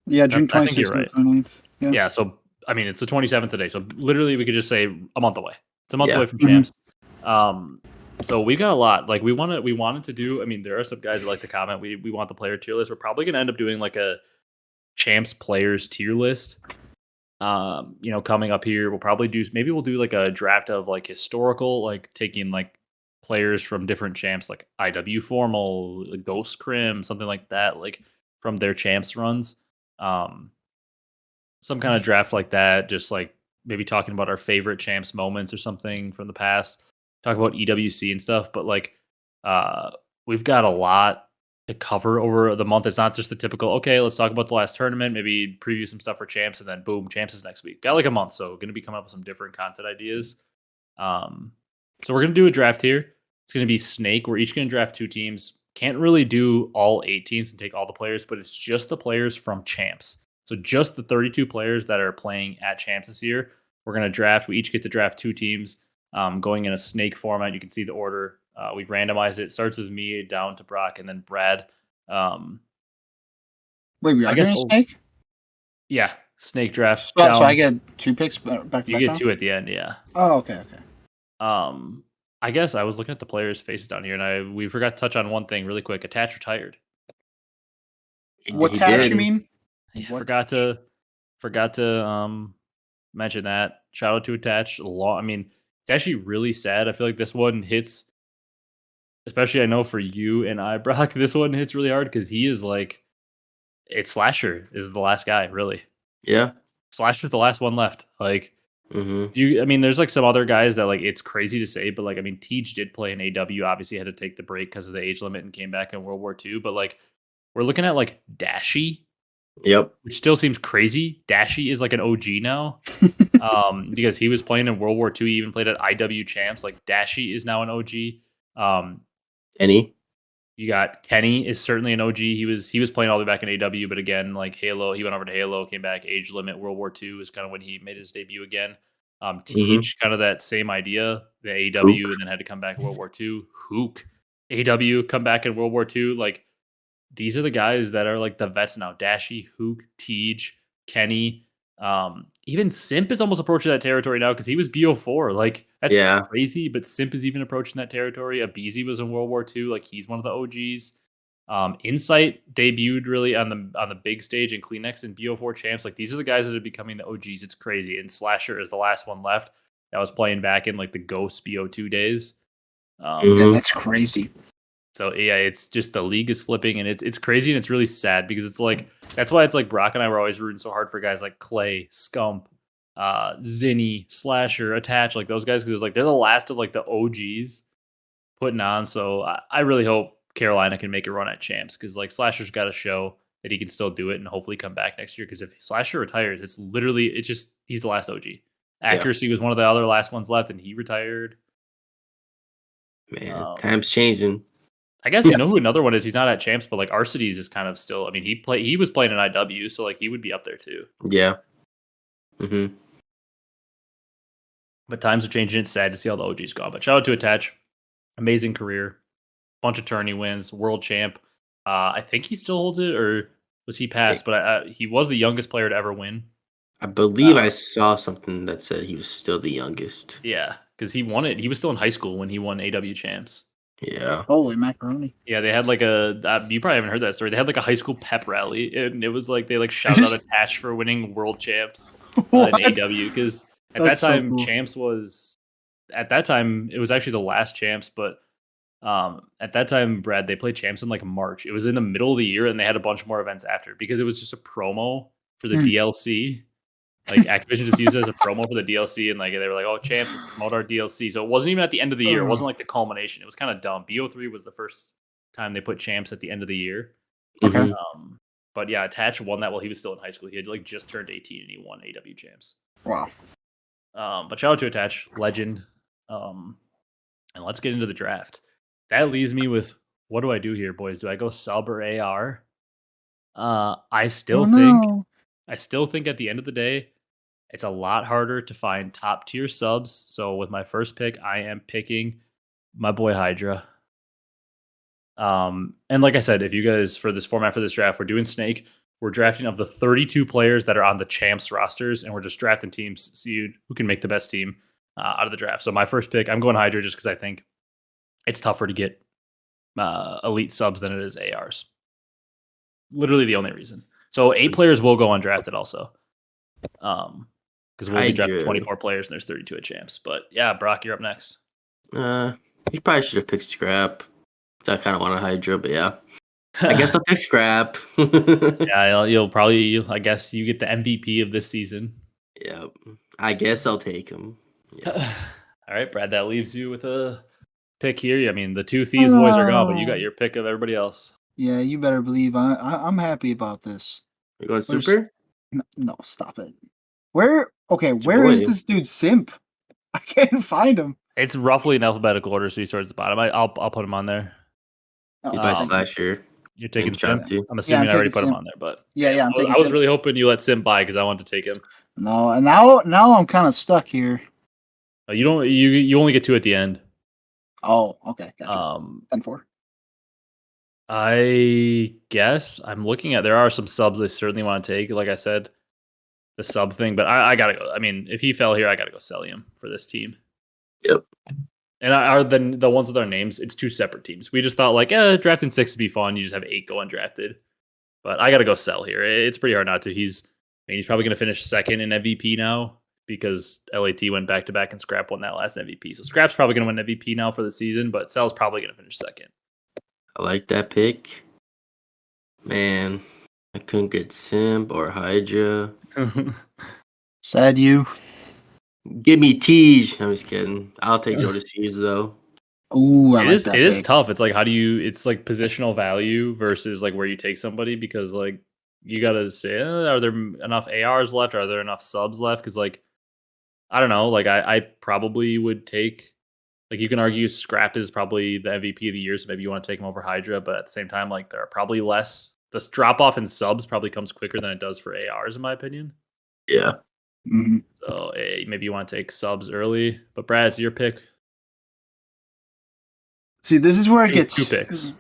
Yeah, June I think 26th you're to right. the 29th. Yeah. Yeah. So I mean, it's the 27th today. So literally, we could just say a month away. It's a month Yeah. away from champs. So we've got a lot. Like we wanted to do. I mean, there are some guys that like to comment. We want the player tier list. We're probably gonna end up doing like a champs players tier list. Coming up here, we'll do like a draft of like historical, like taking like players from different champs, like IW Formal, Ghost Crim, something like that, like from their champs runs. Some kind of draft like that, just like maybe talking about our favorite champs moments or something from the past. Talk about EWC and stuff, but like we've got a lot to cover over the month. It's not just the typical, okay, let's talk about the last tournament, maybe preview some stuff for champs, and then boom, champs is next week. Got like a month, so going to be coming up with some different content ideas. So we're going to do a draft here. It's going to be Snake. We're each going to draft 2 teams. Can't really do all 8 teams and take all the players, but it's just the players from champs. So just the 32 players that are playing at champs this year, we're going to draft. We each get to draft 2 teams going in a Snake format. You can see the order. We randomized it. It starts with me down to Brock and then Brad. Wait, we are I guess doing a Snake? Yeah, Snake draft. So I get 2 picks back to back? You get now? 2 at the end, yeah. Oh, okay. I guess I was looking at the players' faces down here, and we forgot to touch on one thing really quick. Attach retired. What He Tatch did. you mean? Yeah, What forgot to mention that. Shout out to Attach. I mean, it's actually really sad. I feel like this one hits, especially I know for you and I, Brock, this one hits really hard because he is like, it's Slasher is the last guy, really. Yeah. Slasher's the last one left. Like, Mm-hmm. I mean, there's like some other guys that like it's crazy to say, but like, I mean, Teach did play in AW, obviously had to take the break because of the age limit and came back in World War II. But like, we're looking at like Dashy, Yep. which still seems crazy. Dashy is like an OG now because he was playing in World War II. He even played at IW Champs. Like, Dashy is now an OG. Any? You got Kenny is certainly an OG. He was playing all the way back in AW, but again, like Halo, he went over to Halo, came back. Age limit, World War II is kind of when he made his debut again. Teach, kind of that same idea, the AW, and then had to come back in World War II. Huke AW come back in World War II. Like these are the guys that are like the vets now. Dashy, Huke, Tej, Kenny. Even Simp is almost approaching that territory now because he was BO4. Like that's Yeah. crazy, but Simp is even approaching that territory. Abizi was in World War II. Like he's one of the OGs. Insight debuted really on the big stage in Kleenex and BO4 champs. Like these are the guys that are becoming the OGs. It's crazy. And Slasher is the last one left that was playing back in like the Ghost BO2 days. Yeah, that's crazy. So yeah, it's just the league is flipping and it's crazy and it's really sad because it's like that's why it's like Brock and I were always rooting so hard for guys like Clay, Scump, Zinni, Slasher, Attach, like those guys because it's like they're the last of like the OGs putting on. So I really hope Carolina can make a run at champs because like Slasher's got to show that he can still do it and hopefully come back next year. Because if Slasher retires, it's just he's the last OG. Accuracy was one of the other last ones left, and he retired. Man, time's changing. I guess you know who another one is. He's not at champs, but like Arcitys is kind of still. I mean, he was playing in IW, so like he would be up there too. Yeah. But times are changing. It's sad to see all the OGs gone. But shout out to Attach, amazing career, bunch of tourney wins, world champ. I think he still holds it, or was he passed? But he was the youngest player to ever win. I believe I saw something that said he was still the youngest. Yeah, because he won it. He was still in high school when he won AW champs. Yeah. Holy macaroni. Yeah, they had like you probably haven't heard that story. They had like a high school pep rally, and it was like they like shouted out Attach for winning world champs in AW because at that time champs was it was actually the last champs, but at that time, Brad, they played champs in like March. It was in the middle of the year, and they had a bunch more events after because it was just a promo for the DLC. Like Activision just used it as a promo for the DLC, and like they were like, "Oh, champs, let's promote our DLC." So it wasn't even at the end of the year. It wasn't like the culmination. It was kind of dumb. BO3 was the first time they put champs at the end of the year. Okay. But yeah, Attach won that while he was still in high school. He had like just turned 18 and he won AW champs. Wow. But shout out to Attach, legend. And let's get into the draft. That leaves me with what do I do here, boys? Do I go sub or AR? I still think at the end of the day, it's a lot harder to find top tier subs. So with my first pick, I am picking my boy Hydra. And like I said, if you guys for this format for this draft, we're doing Snake. We're drafting of the 32 players that are on the champs rosters, and we're just drafting teams, see who can make the best team out of the draft. So my first pick, I'm going Hydra just because I think it's tougher to get elite subs than it is ARs. Literally the only reason. So 8 players will go undrafted also. Because we'll be drafting 24 players and there's 32 at champs. But yeah, Brock, you're up next. You probably should have picked Scrap. I kind of want a Hydra, but yeah. I guess I'll pick Scrap. Yeah, you'll probably, I guess you get the MVP of this season. Yeah, I guess I'll take him. Yeah. All right, Brad, that leaves you with a pick here. I mean, the 2 Thieves boys are gone, but you got your pick of everybody else. Yeah, you better believe I'm happy about this. You going super? No, stop it. Where is this dude Simp? I can't find him. It's roughly in alphabetical order, so he's towards the bottom. I'll put him on there. He's by Slasher. You're taking Simp. Too. I'm assuming I already put him on there, but yeah. I was really hoping you let Simp by because I wanted to take him. No, and now I'm kind of stuck here. You don't. You only get 2 at the end. Oh, okay. Gotcha. 10-4. I guess I'm looking at. There are some subs they certainly want to take. Like I said, the sub thing, but I gotta go. I mean, if he fell here, I gotta go sell him for this team. Yep. And are then the ones with our names? It's 2 separate teams. We just thought like, drafting 6 would be fun. You just have 8 go undrafted. But I gotta go sell here. It's pretty hard not to. He's probably gonna finish second in MVP now because LAT went back to back and Scrap won that last MVP. So Scrap's probably gonna win MVP now for the season, but Cell's probably gonna finish second. I like that pick. Man, I couldn't get Simp or Hydra. Sad you. Give me Tej. I'm just kidding. I'll take Thieves though. Ooh, it is tough. It's like it's like positional value versus like where you take somebody because like you gotta say, are there enough ARs left? Are there enough subs left? Because like I don't know. Like I probably would take. Like you can argue Scrap is probably the MVP of the year, so maybe you want to take him over Hydra, but at the same time, like there are probably less. This drop off in subs probably comes quicker than it does for ARs, in my opinion. Yeah. Mm-hmm. So maybe you want to take subs early. But Brad, it's your pick. See, this is where it Two gets picks.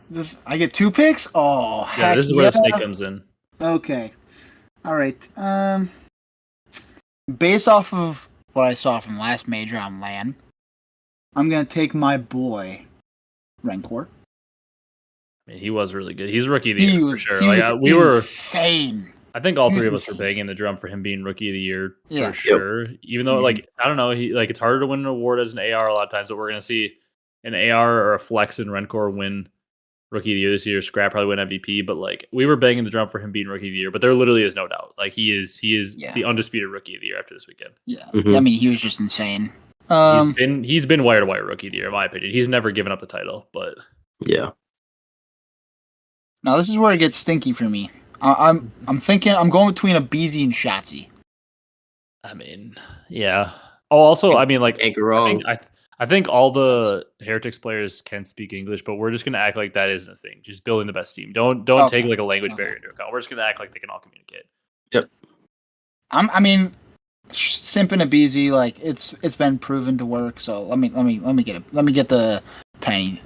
I get 2 picks. Oh, Yeah, heck this is where the snake comes in. Okay. All right. Based off of what I saw from last major on LAN, I'm gonna take my boy, Rencor. I mean, he was really good. He's rookie of the year for sure. He Like was we were insane. I think all He was three of us were insane. banging the drum for him being rookie of the year Yeah. for sure. Even though, like, I don't know, it's harder to win an award as an AR a lot of times, but we're gonna see an AR or a Flex and Rencor win rookie of the year this year. Scrap probably win MVP, but like we were banging the drum for him being rookie of the year. But there literally is no doubt. Like he is the undisputed rookie of the year after this weekend. Yeah. Mhm. I mean, he was just insane. He's been wire to wire rookie of the year, in my opinion. He's never given up the title, but Yeah. Now this is where it gets stinky for me. I'm thinking I'm going between a BZ and shottzyy. I mean, yeah. Oh, also, I mean, like, Can't go wrong. I think all the Heretics players can speak English, but we're just gonna act like that isn't a thing. Just building the best team. Don't take like a language barrier into account. We're just gonna act like they can all communicate. Yep. I mean, Simp and a BZ, like it's been proven to work. So let me get it. Let me get the tiny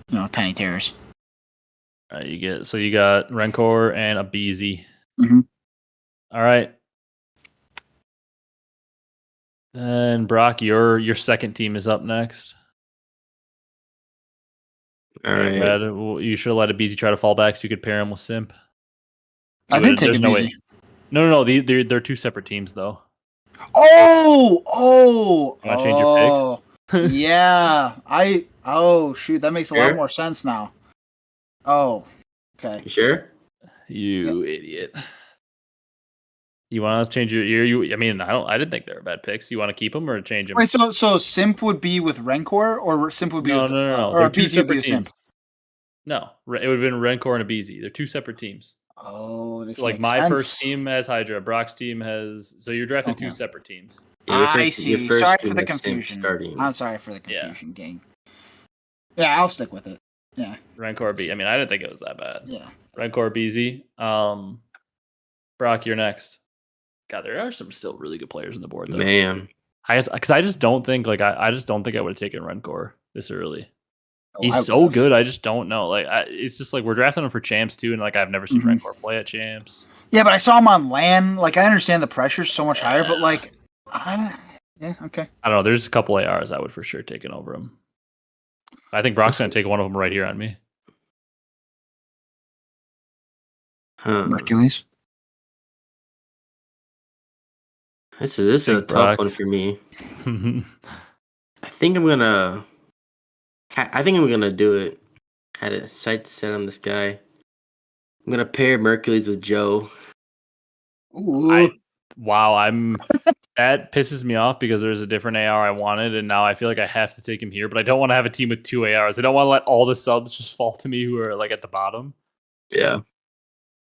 terrors. All right, you got Rencor and a BZ. Mm-hmm. All right. Then Brock, your second team is up next. All right. Brad, you should have let a BZ try to fall back so you could pair him with Simp. I did take a no BZ. way. No. They're two separate teams though. Oh! You want to change your pick? Yeah. Shoot, that makes a lot more sense now. Oh, okay. You sure? You idiot. You want us to change your? I mean, I didn't think they were bad picks. You want to keep them or change them? Wait, so Simp would be with Rencor, or Simp would be no. or They're a two BZ would be separate with Simp? teams. No, it would have been Rencor and a BZ. They're two separate teams. Oh, this Like makes my sense. first team has Hydra, Brock's team has. So you're drafting two separate teams. Yeah, I see. your first Sorry team for the has Simp confusion. starting. I'm sorry for the confusion, gang. Yeah, I'll stick with it. Yeah. Rencor B. I mean, I didn't think it was that bad. Yeah. Rencor BZ. Brock, you're next. God, there are some still really good players on the board though. Man. Because I just don't think I just don't think I would have taken Rencor this early. He's I so would've. good. I just don't know. Like it's just like we're drafting him for champs too, and like I've never seen Rencor play at champs. Yeah, but I saw him on LAN. Like I understand the pressure's so much higher, but like, yeah, okay. I don't know. There's a couple ARs I would for sure taken over him. I think Brock's gonna take one of them right here on me. Hercules. This is a tough one for me. I think I'm gonna do it. Had a sight set on this guy. I'm gonna pair Mercules with Joe. Ooh. That pisses me off because there's a different AR I wanted, and now I feel like I have to take him here. But I don't want to have a team with two ARs. I don't want to let all the subs just fall to me who are like at the bottom. Yeah.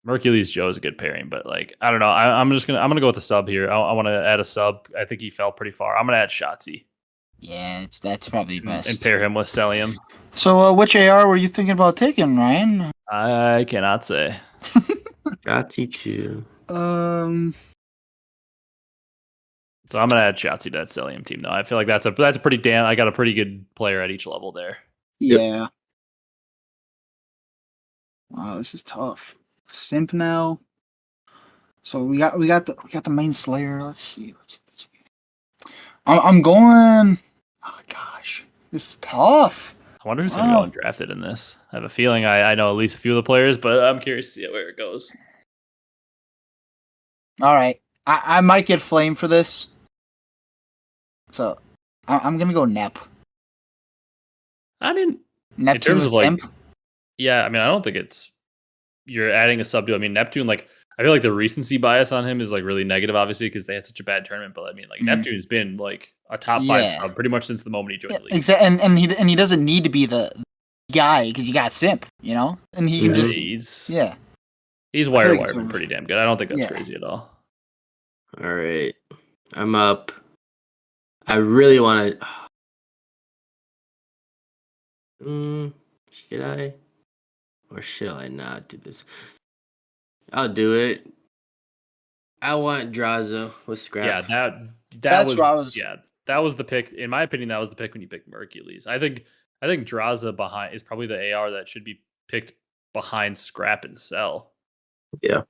Mercules Joe is a good pairing, but like I don't know. I'm gonna go with the sub here. I want to add a sub. I think he fell pretty far. I'm gonna add shottzyy. Yeah, that's probably best. And pair him with Celium. So, which AR were you thinking about taking, Ryan? I cannot say. shottzyy too. So I'm gonna add shottzyy to that Celium team though. I feel like that's a pretty damn. I got a pretty good player at each level there. Yeah. Yep. Wow, this is tough. Simp now. So we got the main Slayer. Let's see. I'm going. Oh gosh, this is tough. I wonder who's gonna go undrafted in this. I have a feeling I know at least a few of the players, but I'm curious to see where it goes. All right, I might get flamed for this. So I'm gonna go Nep. I mean, Neptune in terms of like, Simp. yeah, I mean, I don't think you're adding a sub to. I mean, Neptune, like, I feel like the recency bias on him is like really negative, obviously, because they had such a bad tournament. But I mean, like, Neptune's been like a top 5 sub pretty much since the moment he joined the league. Exactly, and he doesn't need to be the guy because you got Simp, you know, and he can just he's wire pretty damn good. I don't think that's crazy at all. All right, I'm up. I really want to. Should I? Or shall I not do this? I'll do it. I want Drazo with Scrap. Yeah, that was the pick. In my opinion, that was the pick when you picked Mercules. I think I think Draza behind is probably the AR that should be picked behind Scrap and Cell. Yeah.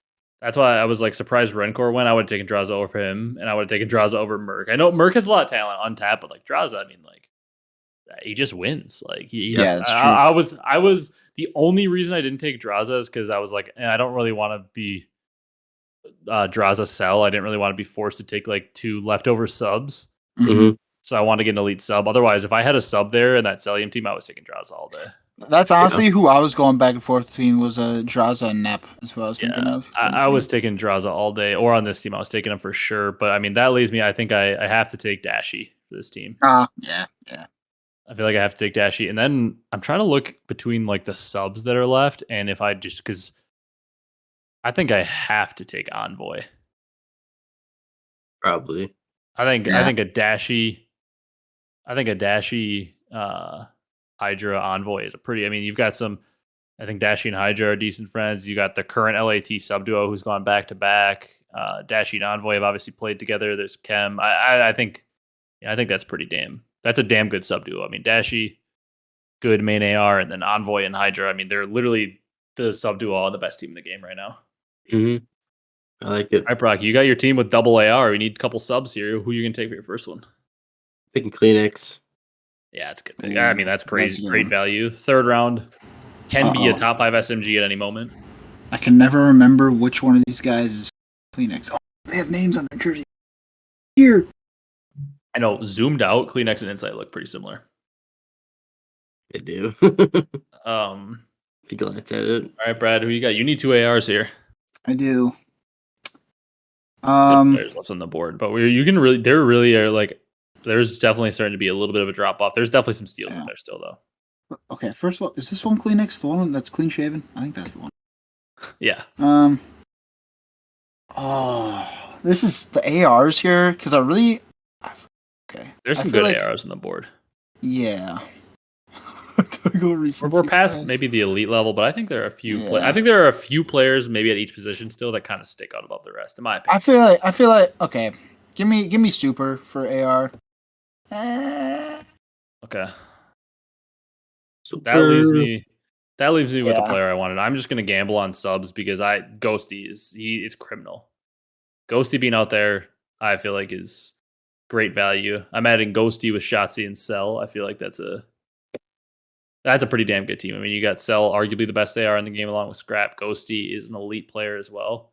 That's why I was like surprised Rencor went. I would have taken Draza over him, and I would have taken Draza over Merc. I know Merc has a lot of talent on tap, but like Draza, I mean, like he just wins. Like he's, Yeah, that's true. I was the only reason I didn't take Draza is because I was like, I don't really want to be Draza Cell. I didn't really want to be forced to take like 2 leftover subs. Mhm. So I want to get an elite sub. Otherwise, if I had a sub there in that Cellium team, I was taking Draza all day. That's honestly who I was going back and forth between was Draza and Nep. Is what I was thinking of. I was taking Draza all day, or on this team, I was taking him for sure. But I mean, that leaves me. I think I have to take Dashy for this team. Yeah. I feel like I have to take Dashy, and then I'm trying to look between like the subs that are left, and if I just because I think I have to take Envoy. Probably. I think a Dashy. I think a Dashy Hydra Envoy is a pretty. I mean, you've got some. I think Dashy and Hydra are decent friends. You got the current LAT sub duo who's gone back to back. Dashy and Envoy have obviously played together. There's Chem. I think that's pretty damn. That's a damn good sub duo. I mean, Dashy, good main AR, and then Envoy and Hydra. I mean, they're literally the sub duo and the best team in the game right now. Mm-hmm. I like it. All right, Brock, you got your team with double AR. We need a couple subs here. Who are you gonna take for your first one? Picking Kleenex. Yeah, that's a good pick. I mean, that's crazy. Great value. Third round can be a top 5 SMG at any moment. I can never remember which one of these guys is Kleenex. Oh, they have names on their jersey. Here. I know, zoomed out, Kleenex and Insight look pretty similar. They do. If you glance at it. All right, Brad, who you got? You need 2 ARs here. I do. Good players left on the board, but there really are like, there's definitely starting to be a little bit of a drop off. There's definitely some steals in there still, though. Okay, first of all, is this one Kleenex? The one that's clean shaven? I think that's the one. Yeah. Oh, this is the ARs here because I really. Okay. There's some good ARs on the board. Yeah. We're past maybe the elite level, but I think there are a few. I think there are a few players maybe at each position still that kind of stick out above the rest. In my opinion, I feel like okay. Give me super for AR. Okay. Super. That leaves me with the player I wanted. I'm just gonna gamble on subs because Ghosty it's criminal. Ghosty being out there, I feel like is great value. I'm adding Ghosty with shottzyy and Cell. I feel like that's a pretty damn good team. I mean, you got Cell, arguably the best AR in the game, along with Scrap. Ghosty is an elite player as well,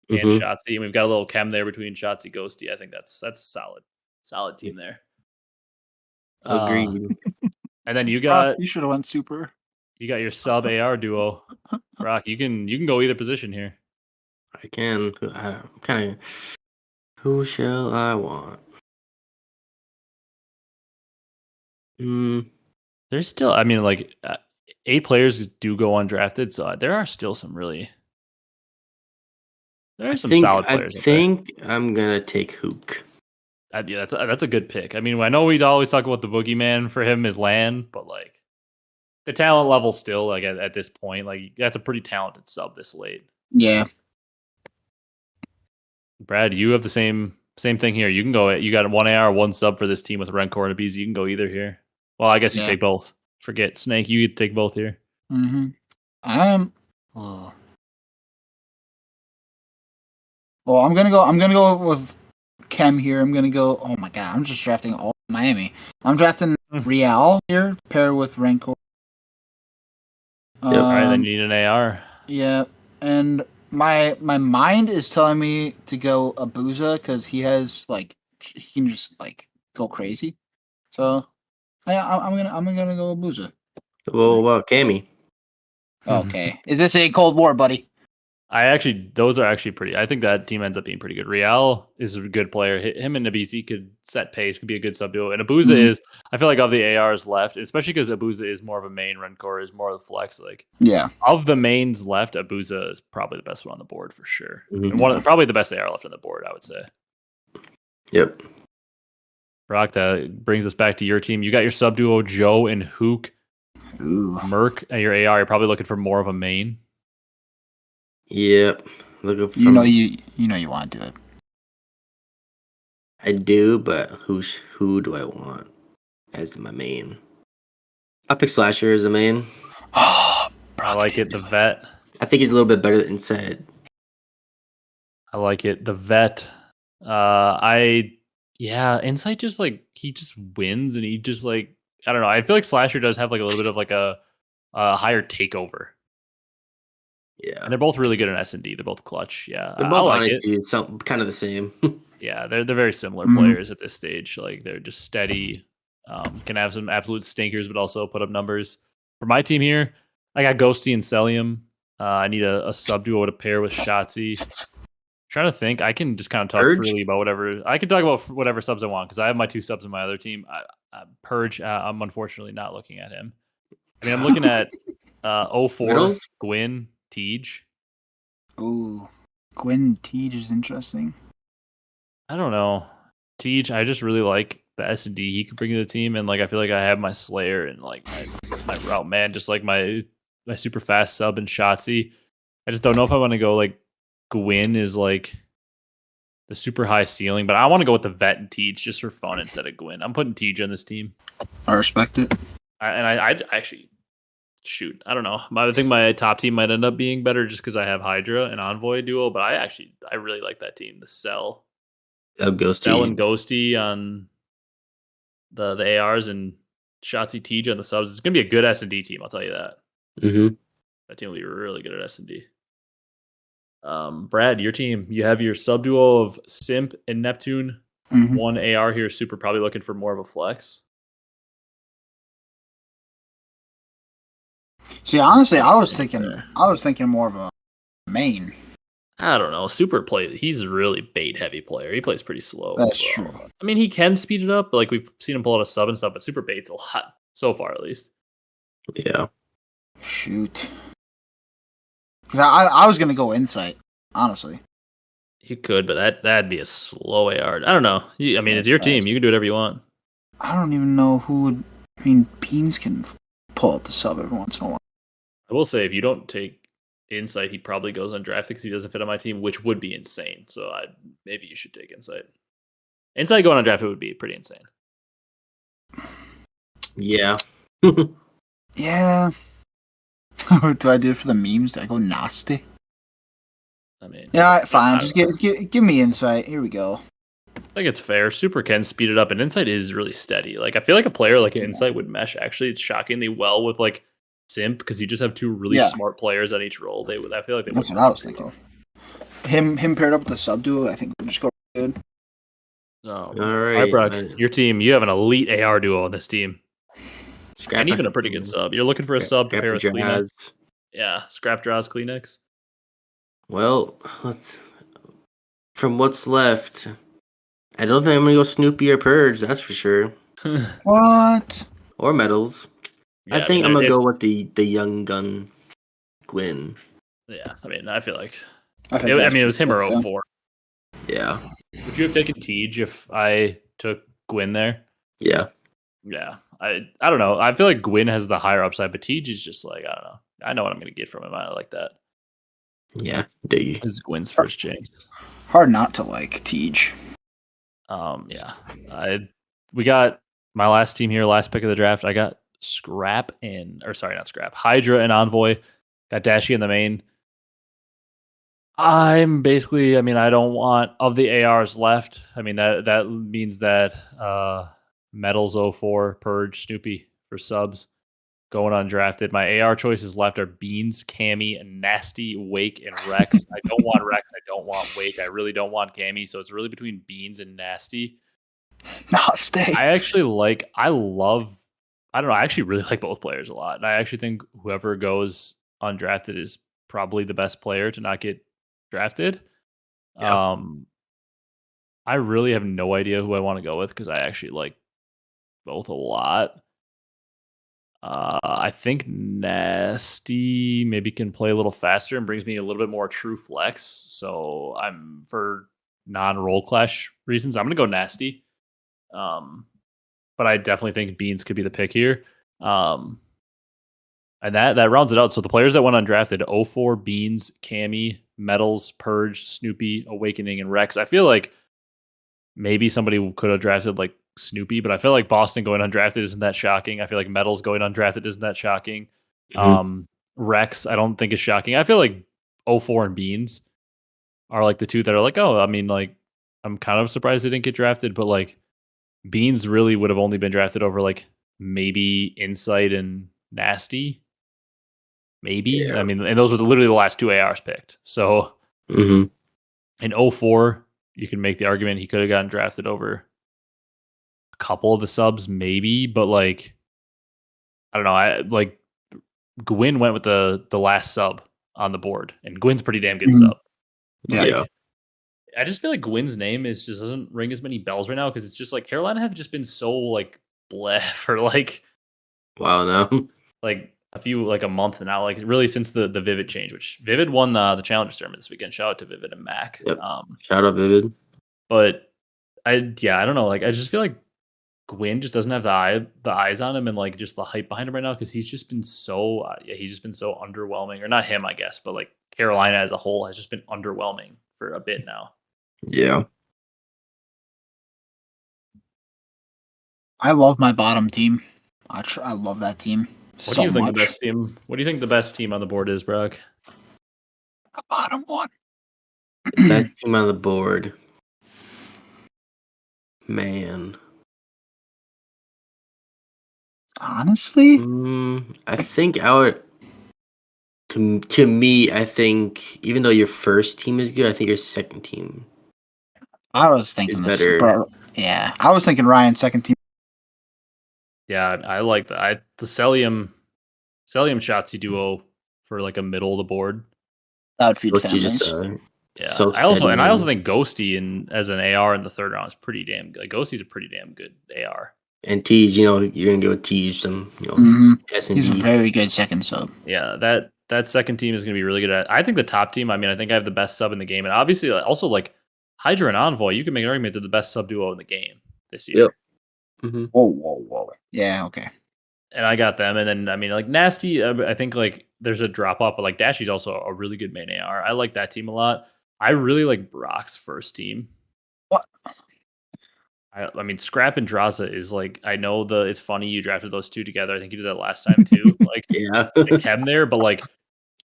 and shottzyy. And we've got a little chem there between shottzyy, Ghosty. I think that's a solid team there. Agreed. And then you got you should have went super. You got your sub AR duo, Brock. You can go either position here. I can. I'm kind of. Who shall I want? There's still, I mean, like 8 players do go undrafted, so there are still some solid players. I think I'm gonna take Huke. Yeah, that's a good pick. I mean, I know we'd always talk about the boogeyman for him as LAN, but like the talent level still, like at this point, like that's a pretty talented sub this late. Yeah. Brad, you have the same thing here. You can go. You got 1 AR, 1 sub for this team with Rencor and a BZ. You can go either here. Well, I guess you take both. Forget Snake. You take both here. Mm-hmm. Well, I'm gonna go with Chem here. I'm gonna go. Oh my god! I'm just drafting all Miami. I'm drafting Real here, pair with Rencor. All right, then you need an AR. Yeah, and my mind is telling me to go Abuza because he has he can just go crazy. So I'm gonna go Abuza. Well, Cammy. Okay, is this a Cold War, buddy? Those are actually pretty. I think that team ends up being pretty good. Real is a good player. Him and Nabizi could set pace, could be a good sub duo. And Abuza is, I feel like of the ARs left, especially because Abuza is more of a main, Rencor is more of the flex. Like, of the mains left, Abuza is probably the best one on the board for sure. And probably the best AR left on the board, I would say. Yep. Brock, that brings us back to your team. You got your sub duo Joe and Huke. Merc and your AR. You're probably looking for more of a main. Yep. Looking for you know you want to do it. I do, but who do I want as my main? I pick Slasher as a main. Oh, I like it. The vet. I think he's a little bit better than Inside. I like it. The vet. Insight just like he just wins and he just like I don't know. I feel like Slasher does have like a little bit of like a higher takeover. Yeah. And they're both really good in S&D. They're both clutch. Yeah. They're I both like honestly it. some kind of the same. Yeah, they're very similar Mhm. players at this stage. Like they're just steady. Can have some absolute stinkers, but also put up numbers. For my team here, I got Ghosty and Celium. I need a sub duo to pair with shottzyy. Trying to think, I can just kind of talk Purge? freely about whatever. I can talk about whatever subs I want because I have my 2 subs in my other team. Purge, I'm unfortunately not looking at him. I mean, I'm looking at 04 Riddles? Gwyn Tej. Ooh, Gwyn Tej is interesting. I don't know. Tej, I just really like the S&D he could bring to the team, and like I feel like I have my Slayer and like my route man, just like my super fast sub and shottzyy. I just don't know if I want to go like Gwyn is like the super high ceiling, but I want to go with the vet and Tej just for fun instead of Gwyn. I'm putting Tej on this team. I respect it. I actually shoot. I don't know. I think my top team might end up being better just because I have Hydra and Envoy duo, but I really like that team. The Cell and Ghosty on the ARs and shottzyy Tej on the subs. It's gonna be a good S&D team. I'll tell you that. Mm-hmm. That team will be really good at S&D. Brad, your team, you have your sub duo of Simp and Neptune. Mhm. One AR here, super probably looking for more of a flex. See, honestly, I was thinking more of a main. I don't know. Super play. He's a really bait heavy player. He plays pretty slow. That's true. I mean, he can speed it up. But like we've seen him pull out a sub and stuff, but super bait's a lot so far, at least. Yeah. Shoot. Because I was gonna go Insight, honestly. You could, but that'd be a slow AR. I don't know. I mean, it's your team. You can do whatever you want. I don't even know who would. I mean, Beans can pull out the sub every once in a while. I will say, if you don't take Insight, he probably goes undrafted because he doesn't fit on my team, which would be insane. So maybe you should take Insight. Insight going undrafted would be pretty insane. Yeah. Yeah. What do I do for the memes? Do I go nasty? I mean, Yeah, fine. Just give me Insight. Here we go. I think it's fair. Super can speed it up, and Insight is really steady. Like I feel like a player like Insight would mesh actually shockingly well with like Simp because you just have two really smart players on each role. I feel like they. That's what I was thinking. Him paired up with the sub duo, I think would just go good. All right, Brock, your team. You have an elite AR duo on this team. And even a pretty good sub. You're looking for a sub to pair with Kleenex. Yeah, Scrap Draws Kleenex. Well, from what's left, I don't think I'm gonna go Snoopy or Purge. That's for sure. What? Or Metals. Yeah, I think I'm gonna go with the young gun, Gwyn. Yeah, I mean, I feel like. It was him or 04. Yeah. Would you have taken Tej if I took Gwyn there? Yeah. Yeah. I don't know. I feel like Gwyn has the higher upside, but Tej is just like, I don't know. I know what I'm going to get from him. I like that. Yeah. Diggy. This is Gwyn's first chance. Hard not to like Tej. Yeah. We got my last team here, last pick of the draft. I got Hydra and Envoy. Got Dashy in the main. I don't want of the ARs left. I mean, that means that Metals 04, Purge, Snoopy for subs going undrafted. My AR choices left are Beans, Cammy, and Nasty, Wake, and Rex. I don't want Rex. I don't want Wake. I really don't want Cammy. So it's really between Beans and Nasty. Nasty. I actually really like both players a lot. And I actually think whoever goes undrafted is probably the best player to not get drafted. Yep. I really have no idea who I want to go with because I actually like both a lot. I think Nasty maybe can play a little faster and brings me a little bit more true flex. So I'm for non-role clash reasons, I'm gonna go Nasty. But I definitely think Beans could be the pick here. And that rounds it out. So the players that went undrafted: 04, Beans, Cammy, Metals, Purge, Snoopy, Awakening, and Rex. I feel like maybe somebody could have drafted like Snoopy, but I feel like Boston going undrafted isn't that shocking. I feel like Metals going undrafted isn't that shocking. Rex, I don't think is shocking. I feel like 04 and Beans are like the two that are like, oh, I mean, like, I'm kind of surprised they didn't get drafted, but like Beans really would have only been drafted over like maybe Insight and Nasty. Maybe. Yeah. I mean, and those were literally the last two ARs picked. So in 04, you can make the argument he could have gotten drafted over a couple of the subs, maybe, but like, I don't know. I like Gwyn went with the last sub on the board, and Gwyn's a pretty damn good sub. Yeah. Like, I just feel like Gwyn's name is just doesn't ring as many bells right now because it's just like Carolina have just been so like bleh for like no. like a month now, like really since the Vivid change, which Vivid won the Challengers tournament this weekend. Shout out to Vivid and Mac. Yep. Shout out Vivid. But I don't know. Like I just feel like Gwyn just doesn't have the eyes on him and like just the hype behind him right now because he's just been so underwhelming. Or not him, I guess, but like Carolina as a whole has just been underwhelming for a bit now. Yeah. I love my bottom team. I love that team. What do you think the best team? What do you think the best team on the board is, Brock? The bottom one. Best team on the board. Man. Honestly, I think to me, I think even though your first team is good, I think your second team. I was thinking this, better. Yeah, I was thinking Ryan's second team. Yeah, I like that. The Celium shottzyy duo for like a middle of the board. That would feed families. Yeah, so I also think Ghosty as an AR in the third round is pretty damn good. Like, Ghosty's a pretty damn good AR. And Thieves, you're gonna go with Thieves, some He's a very good second sub. Yeah, that second team is gonna be really good at. I think the top team. I mean, I think I have the best sub in the game, and obviously also like Hydra and Envoy. You can make an argument they're the best sub duo in the game this year. Yep. Mm-hmm. Whoa. Yeah, okay. And I got them, and then I mean, like Nasty. I think like there's a drop off, but like Dashy's also a really good main AR. I like that team a lot. I really like Brock's first team. What? I mean, Scrap and Draza is like, I know it's funny you drafted those two together. I think you did that last time too. Like, yeah, Chem there, but like,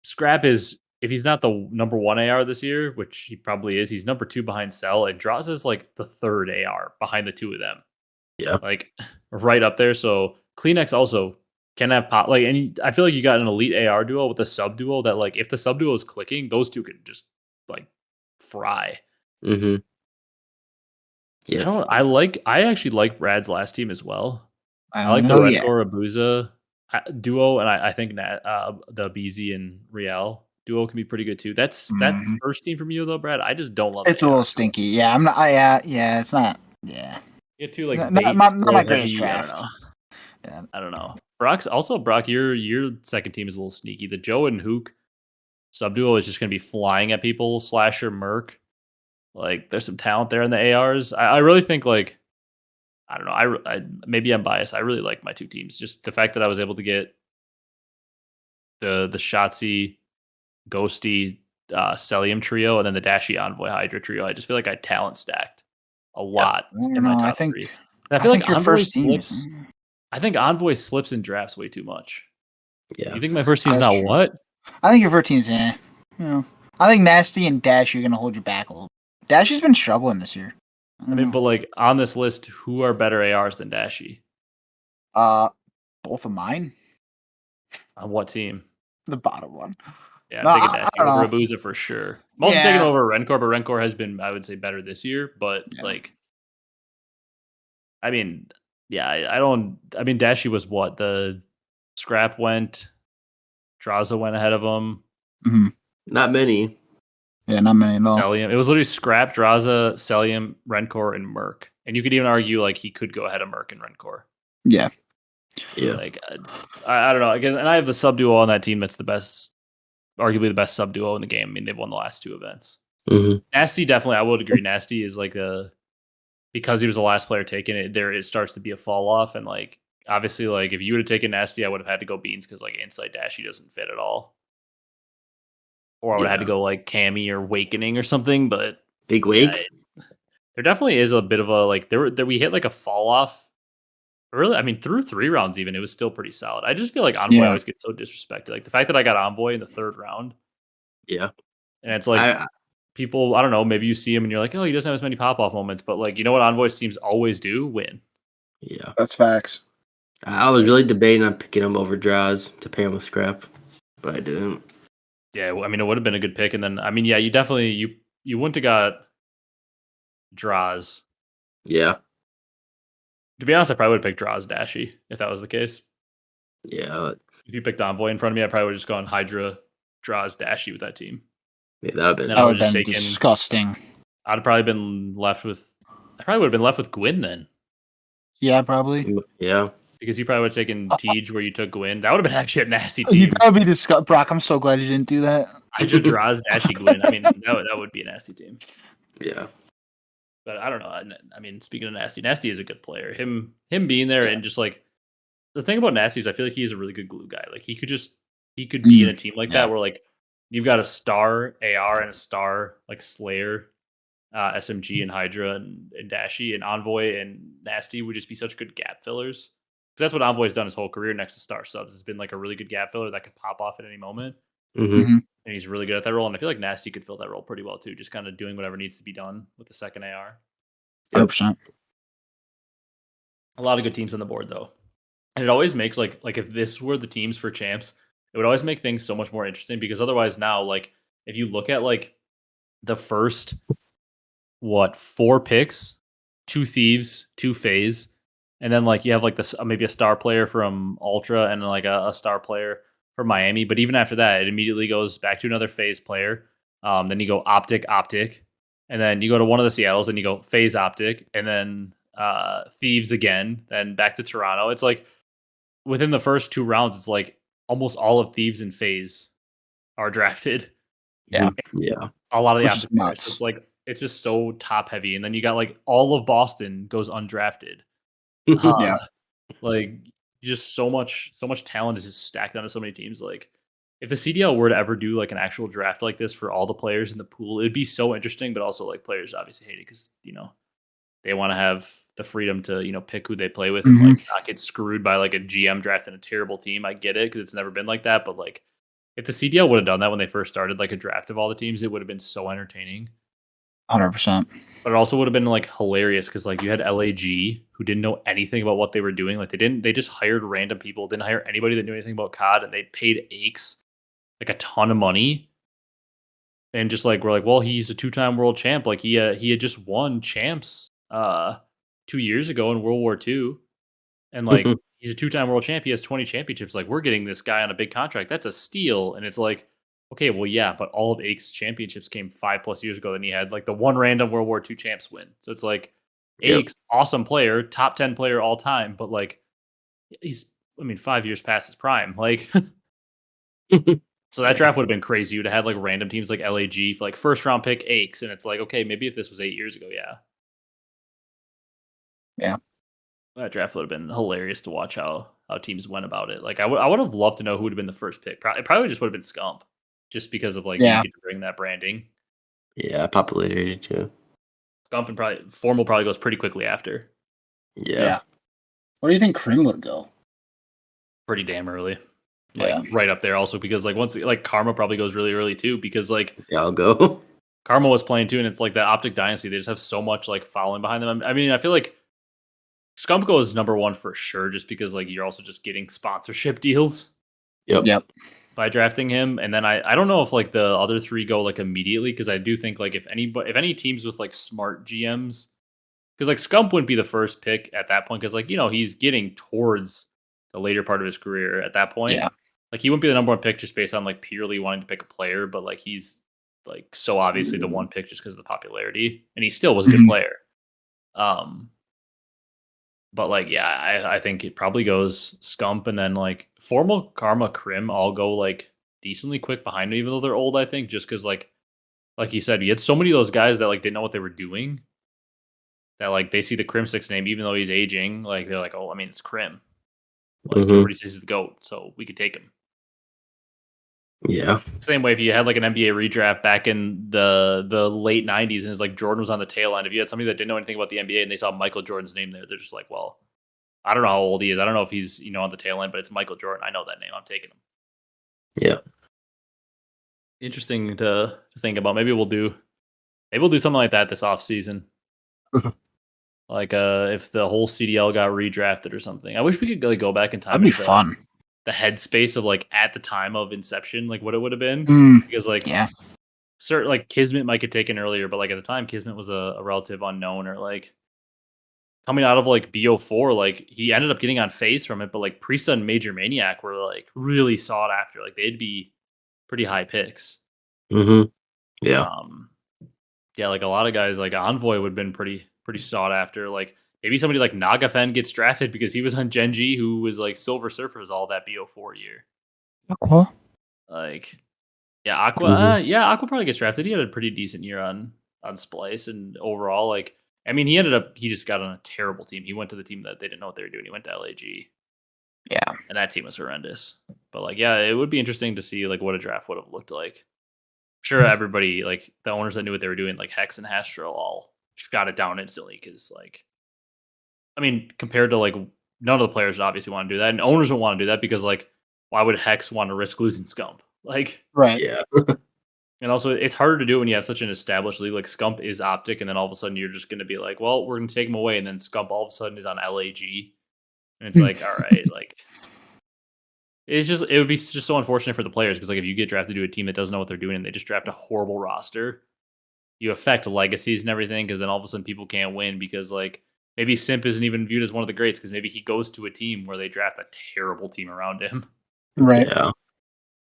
Scrap is, if he's not the number one AR this year, which he probably is, he's number 2 behind Cell, and Draza is like the third AR behind the two of them. Yeah, like right up there. So Kleenex also can have pop. Like, and I feel like you got an elite AR duo with a sub duo that, like, if the sub duo is clicking, those two can just like fry. Mm-hmm. Yeah, I actually like Brad's last team as well. I like the Redcore Abuza duo, and I think that the BZ and Real duo can be pretty good too. That's first team from you though, Brad. I just don't love it. It's a little stinky. Yeah, I'm not. Yeah, it's not. Yeah, get too like not my greatest draft. I don't know. Brock, your second team is a little sneaky. The Joe and Huke sub duo is just going to be flying at people. Slasher, Merc. Like, there's some talent there in the ARs. I really think, like, I don't know. I maybe I'm biased. I really like my two teams. Just the fact that I was able to get the shottzyy, Ghosty, Celium trio, and then the Dashy Envoy Hydra trio. I just feel like I talent stacked a lot in my top three. I feel like Envoy slips. I think Envoy slips in drafts way too much. Yeah. You think my first team's not what? I think your first team's I think Nasty and Dash are going to hold you back a little. Dashy's been struggling this year. I mean, but like on this list, who are better ARs than Dashy? Both of mine. On what team? The bottom one. Yeah, I'm taking Dashy over Abuza for sure. I'm also taking over Rencor, but Rencor has been, I would say, better this year. But like, I mean, yeah, I mean, Dashy was what? The Scrap went, Draza went ahead of him. Mm-hmm. Not many. Yeah, not many at all. Celium. It was literally Scrap, Draza, Celium, Rencor, and Merc. And you could even argue like he could go ahead of Merc and Rencor. Yeah. Yeah. Like, I don't know. Again, and I have the sub duo on that team that's the best, arguably the best sub duo in the game. I mean, they've won the last 2 events. Mm-hmm. Nasty, definitely, I would agree. Nasty is like because he was the last player taken, it starts to be a fall off. And like, obviously, like if you would have taken Nasty, I would have had to go Beans because like Inside Dashy doesn't fit at all. Or I would have had to go like Cammy or Awakening or something, but Big Wake. there definitely is a bit of a like there we hit like a fall off. Really, I mean, through 3 rounds, even it was still pretty solid. I just feel like Envoy Yeah. always gets so disrespected. Like the fact that I got Envoy in the 3rd round, Yeah. and it's like people, I don't know, maybe you see him and you're like, oh, he doesn't have as many pop off moments, but like you know what Envoy's teams always do? Win. Yeah. That's facts. I was really debating on picking him over Draws to pair him with Scrap, but I didn't. Yeah, I mean, it would have been a good pick, and then I mean, yeah, you definitely you wouldn't have got Draws. Yeah. To be honest, I probably would have picked Draws Dashy if that was the case. Yeah. If you picked Envoy in front of me, I probably would have just gone Hydra, Draws, Dashy with that team. Yeah, that would And then have That I would would have just been taken. disgusting. I'd probably been left with. I probably would have been left with Gwyn then, Yeah, probably. been. Yeah. because you probably would have taken Tej where you took Gwyn. That would have been actually a nasty You team. probably disgust. Brock, I'm so glad you didn't do that. Hydra, Draws, Dashy, Gwyn. I mean, that would be a nasty team. Yeah. But I don't know. I mean, speaking of Nasty, Nasty is a good player. Him being there and just like the thing about Nasty is I feel like he's a really good glue guy. Like he could be in a team like that where like you've got a star AR and a star like Slayer, SMG and Hydra and Dashy and Envoy and Nasty would just be such good gap fillers. Because that's what Envoy's done his whole career next to Star Subs. Has been like a really good gap filler that could pop off at any moment. Mm-hmm. And he's really good at that role. And I feel like Nasty could fill that role pretty well too, just kind of doing whatever needs to be done with the second AR. 100%. A lot of good teams on the board though. And it always makes like if this were the teams for champs, it would always make things so much more interesting because otherwise now, like if you look at like the first 4 picks, 2 Thieves, 2 FaZe, and then like you have like this maybe a star player from Ultra and like a star player from Miami. But even after that, it immediately goes back to another FaZe player. Then you go Optic, and then you go to one of the Seattles and you go FaZe Optic, and then Thieves again, then back to Toronto. It's like within the first 2 rounds, it's like almost all of Thieves and FaZe are drafted. Yeah. Yeah. A lot of the Which is Optic players. nuts. It's like it's just so top heavy, and then you got like all of Boston goes undrafted. Yeah. Like just so much talent is just stacked onto so many teams. Like if the CDL were to ever do like an actual draft like this for all the players in the pool, it'd be so interesting. But also like players obviously hate it because they want to have the freedom to pick who they play with and like not get screwed by like a GM drafting a terrible team. I get it because it's never been like that. But like if the CDL would have done that when they first started, like a draft of all the teams, it would have been so entertaining. 100%. But it also would have been like hilarious because like you had LAG who didn't know anything about what they were doing. Like they just hired random people, didn't hire anybody that knew anything about COD, and they paid Hecz like a ton of money. And just like we're like, well, he's a 2-time world champ. Like he had just won champs 2 years ago in World War II. And like he's a 2-time world champ. He has 20 championships. Like we're getting this guy on a big contract. That's a steal. And it's like, okay, well, yeah, but all of Hecz championships came 5+ years ago. Then he had like the one random World War II champs win. So it's like Hecz, awesome player, top 10 player all time, but like he's 5 years past his prime. Like so that draft would have been crazy. You'd have had like random teams like LAG for like first round pick Hecz, and it's like, okay, maybe if this was 8 years ago, yeah. Yeah. That draft would have been hilarious to watch how teams went about it. Like I would have loved to know who would have been the first pick. It probably just would have been Scump, just because of like you get to bring that branding. Yeah, popularity too. Scump and Formal probably goes pretty quickly after. Yeah. Where do you think Crim would go? Pretty damn early. Yeah. Like right up there also because like once like Karma probably goes really early too because like I'll go. Karma was playing too, and it's like that Optic Dynasty. They just have so much like following behind them. I mean, I feel like Scump goes number 1 for sure, just because like you're also just getting sponsorship deals. Yep. By drafting him, and then I don't know if like the other 3 go like immediately because I do think like if any teams with like smart GMs, because like Scump wouldn't be the first pick at that point because like he's getting towards the later part of his career at that point. Yeah. Like he wouldn't be the number 1 pick just based on like purely wanting to pick a player, but like he's like so obviously the 1 pick just because of the popularity, and he still was a good player. But like, yeah, I think it probably goes Scump and then like Formal, Karma, Crim all go like decently quick behind him, even though they're old, I think, just because like you said, you had so many of those guys that like didn't know what they were doing that like they see the Crimsix name, even though he's aging, like they're like, oh, I mean, it's Crim. Like everybody says he's the GOAT, so we could take him. Yeah. Same way if you had like an NBA redraft back in the late 90s and it's like Jordan was on the tail end. If you had somebody that didn't know anything about the NBA and they saw Michael Jordan's name there, they're just like, well, I don't know how old he is. I don't know if he's, on the tail end, but it's Michael Jordan. I know that name. I'm taking him. Yeah. Interesting to think about. Maybe we'll do something like that this offseason. Like if the whole CDL got redrafted or something. I wish we could like go back in time. That'd be fun. The headspace of like at the time of inception, like what it would have been. Because like certain like Kismet might get taken earlier, but like at the time Kismet was a relative unknown, or like coming out of like BO4, like he ended up getting on phase from it, but like Priesta and Major Maniac were like really sought after. Like they'd be pretty high picks. Mm-hmm. Yeah. Yeah, like a lot of guys like Envoy would have been pretty sought after. Like maybe somebody like Nagafen gets drafted because he was on Gen G, who was like Silver Surfers all that BO4 year. Aqua? Like, yeah, Aqua. Aqua probably gets drafted. He had a pretty decent year on Splice, and overall, like, I mean, he just got on a terrible team. He went to the team that they didn't know what they were doing. He went to LAG. Yeah, and that team was horrendous. But like, yeah, it would be interesting to see like what a draft would have looked like. Sure, everybody, like the owners that knew what they were doing, like Hecz and Hastro, all got it down instantly because, like, I mean, compared to like none of the players obviously want to do that, and owners don't want to do that because, like, why would Hecz want to risk losing Scump? Like, right? Yeah. And also, it's harder to do when you have such an established league. Like Scump is Optic, and then all of a sudden you're just going to be like, well, we're going to take him away, and then Scump all of a sudden is on LAG, and it's like, all right, like. It would be just so unfortunate for the players because, like, if you get drafted to a team that doesn't know what they're doing and they just draft a horrible roster, you affect legacies and everything because then all of a sudden people can't win because, like, maybe Simp isn't even viewed as one of the greats because maybe he goes to a team where they draft a terrible team around him. Right. Yeah.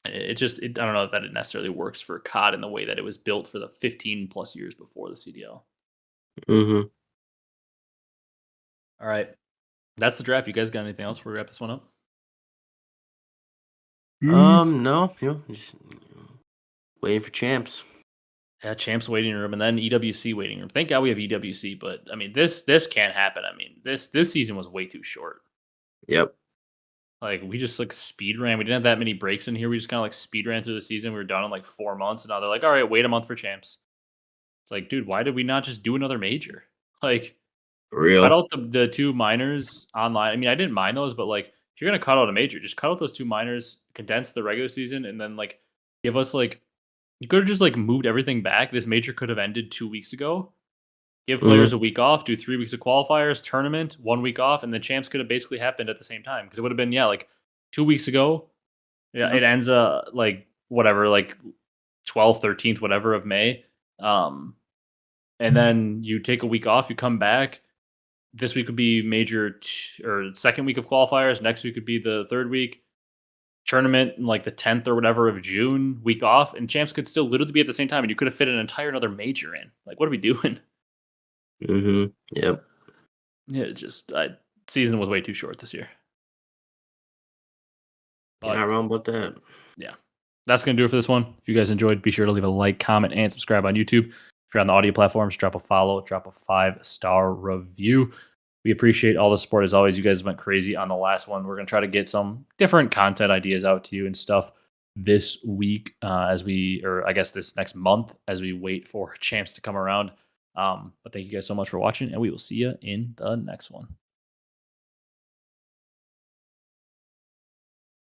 I don't know if that necessarily works for COD in the way that it was built for the 15 plus years before the CDL. Mm-hmm. All right. That's the draft. You guys got anything else before we wrap this one up? No, just waiting for champs. Yeah, champs waiting room and then EWC waiting room. Thank God we have EWC, but I mean this can't happen. I mean, this season was way too short. Yep. Like we just like speed ran. We didn't have that many breaks in here. We just kind of like speed ran through the season. We were done in like 4 months, and now they're like, all right, wait a month for champs. It's like, dude, why did we not just do another major? Like, Real. cut out the 2 minors online. I mean, I didn't mind those, but like if you're gonna cut out a major, just cut out those 2 minors, condense the regular season, and then like give us like you could have just like moved everything back. This major could have ended 2 weeks ago. Give players a week off, do 3 weeks of qualifiers, tournament, 1 week off, and the champs could have basically happened at the same time because it would have been like 2 weeks ago. Yeah, it ends like whatever, like 12th, 13th, whatever of May. And then you take a week off, you come back. This week would be major or second week of qualifiers. Next week would be the 3rd week. Tournament in like the 10th or whatever of June, week off, and champs could still literally be at the same time, and you could have fit an entire another major in. Like, what are we doing? Mm-hmm. Yep. Yeah, season was way too short this year. You're not wrong about that. Yeah. That's going to do it for this one. If you guys enjoyed, be sure to leave a like, comment, and subscribe on YouTube. If you're on the audio platforms, drop a follow, drop a 5-star review. We appreciate all the support as always. You guys went crazy on the last one. We're going to try to get some different content ideas out to you and stuff this week this next month as we wait for champs to come around. But thank you guys so much for watching, and we will see you in the next one.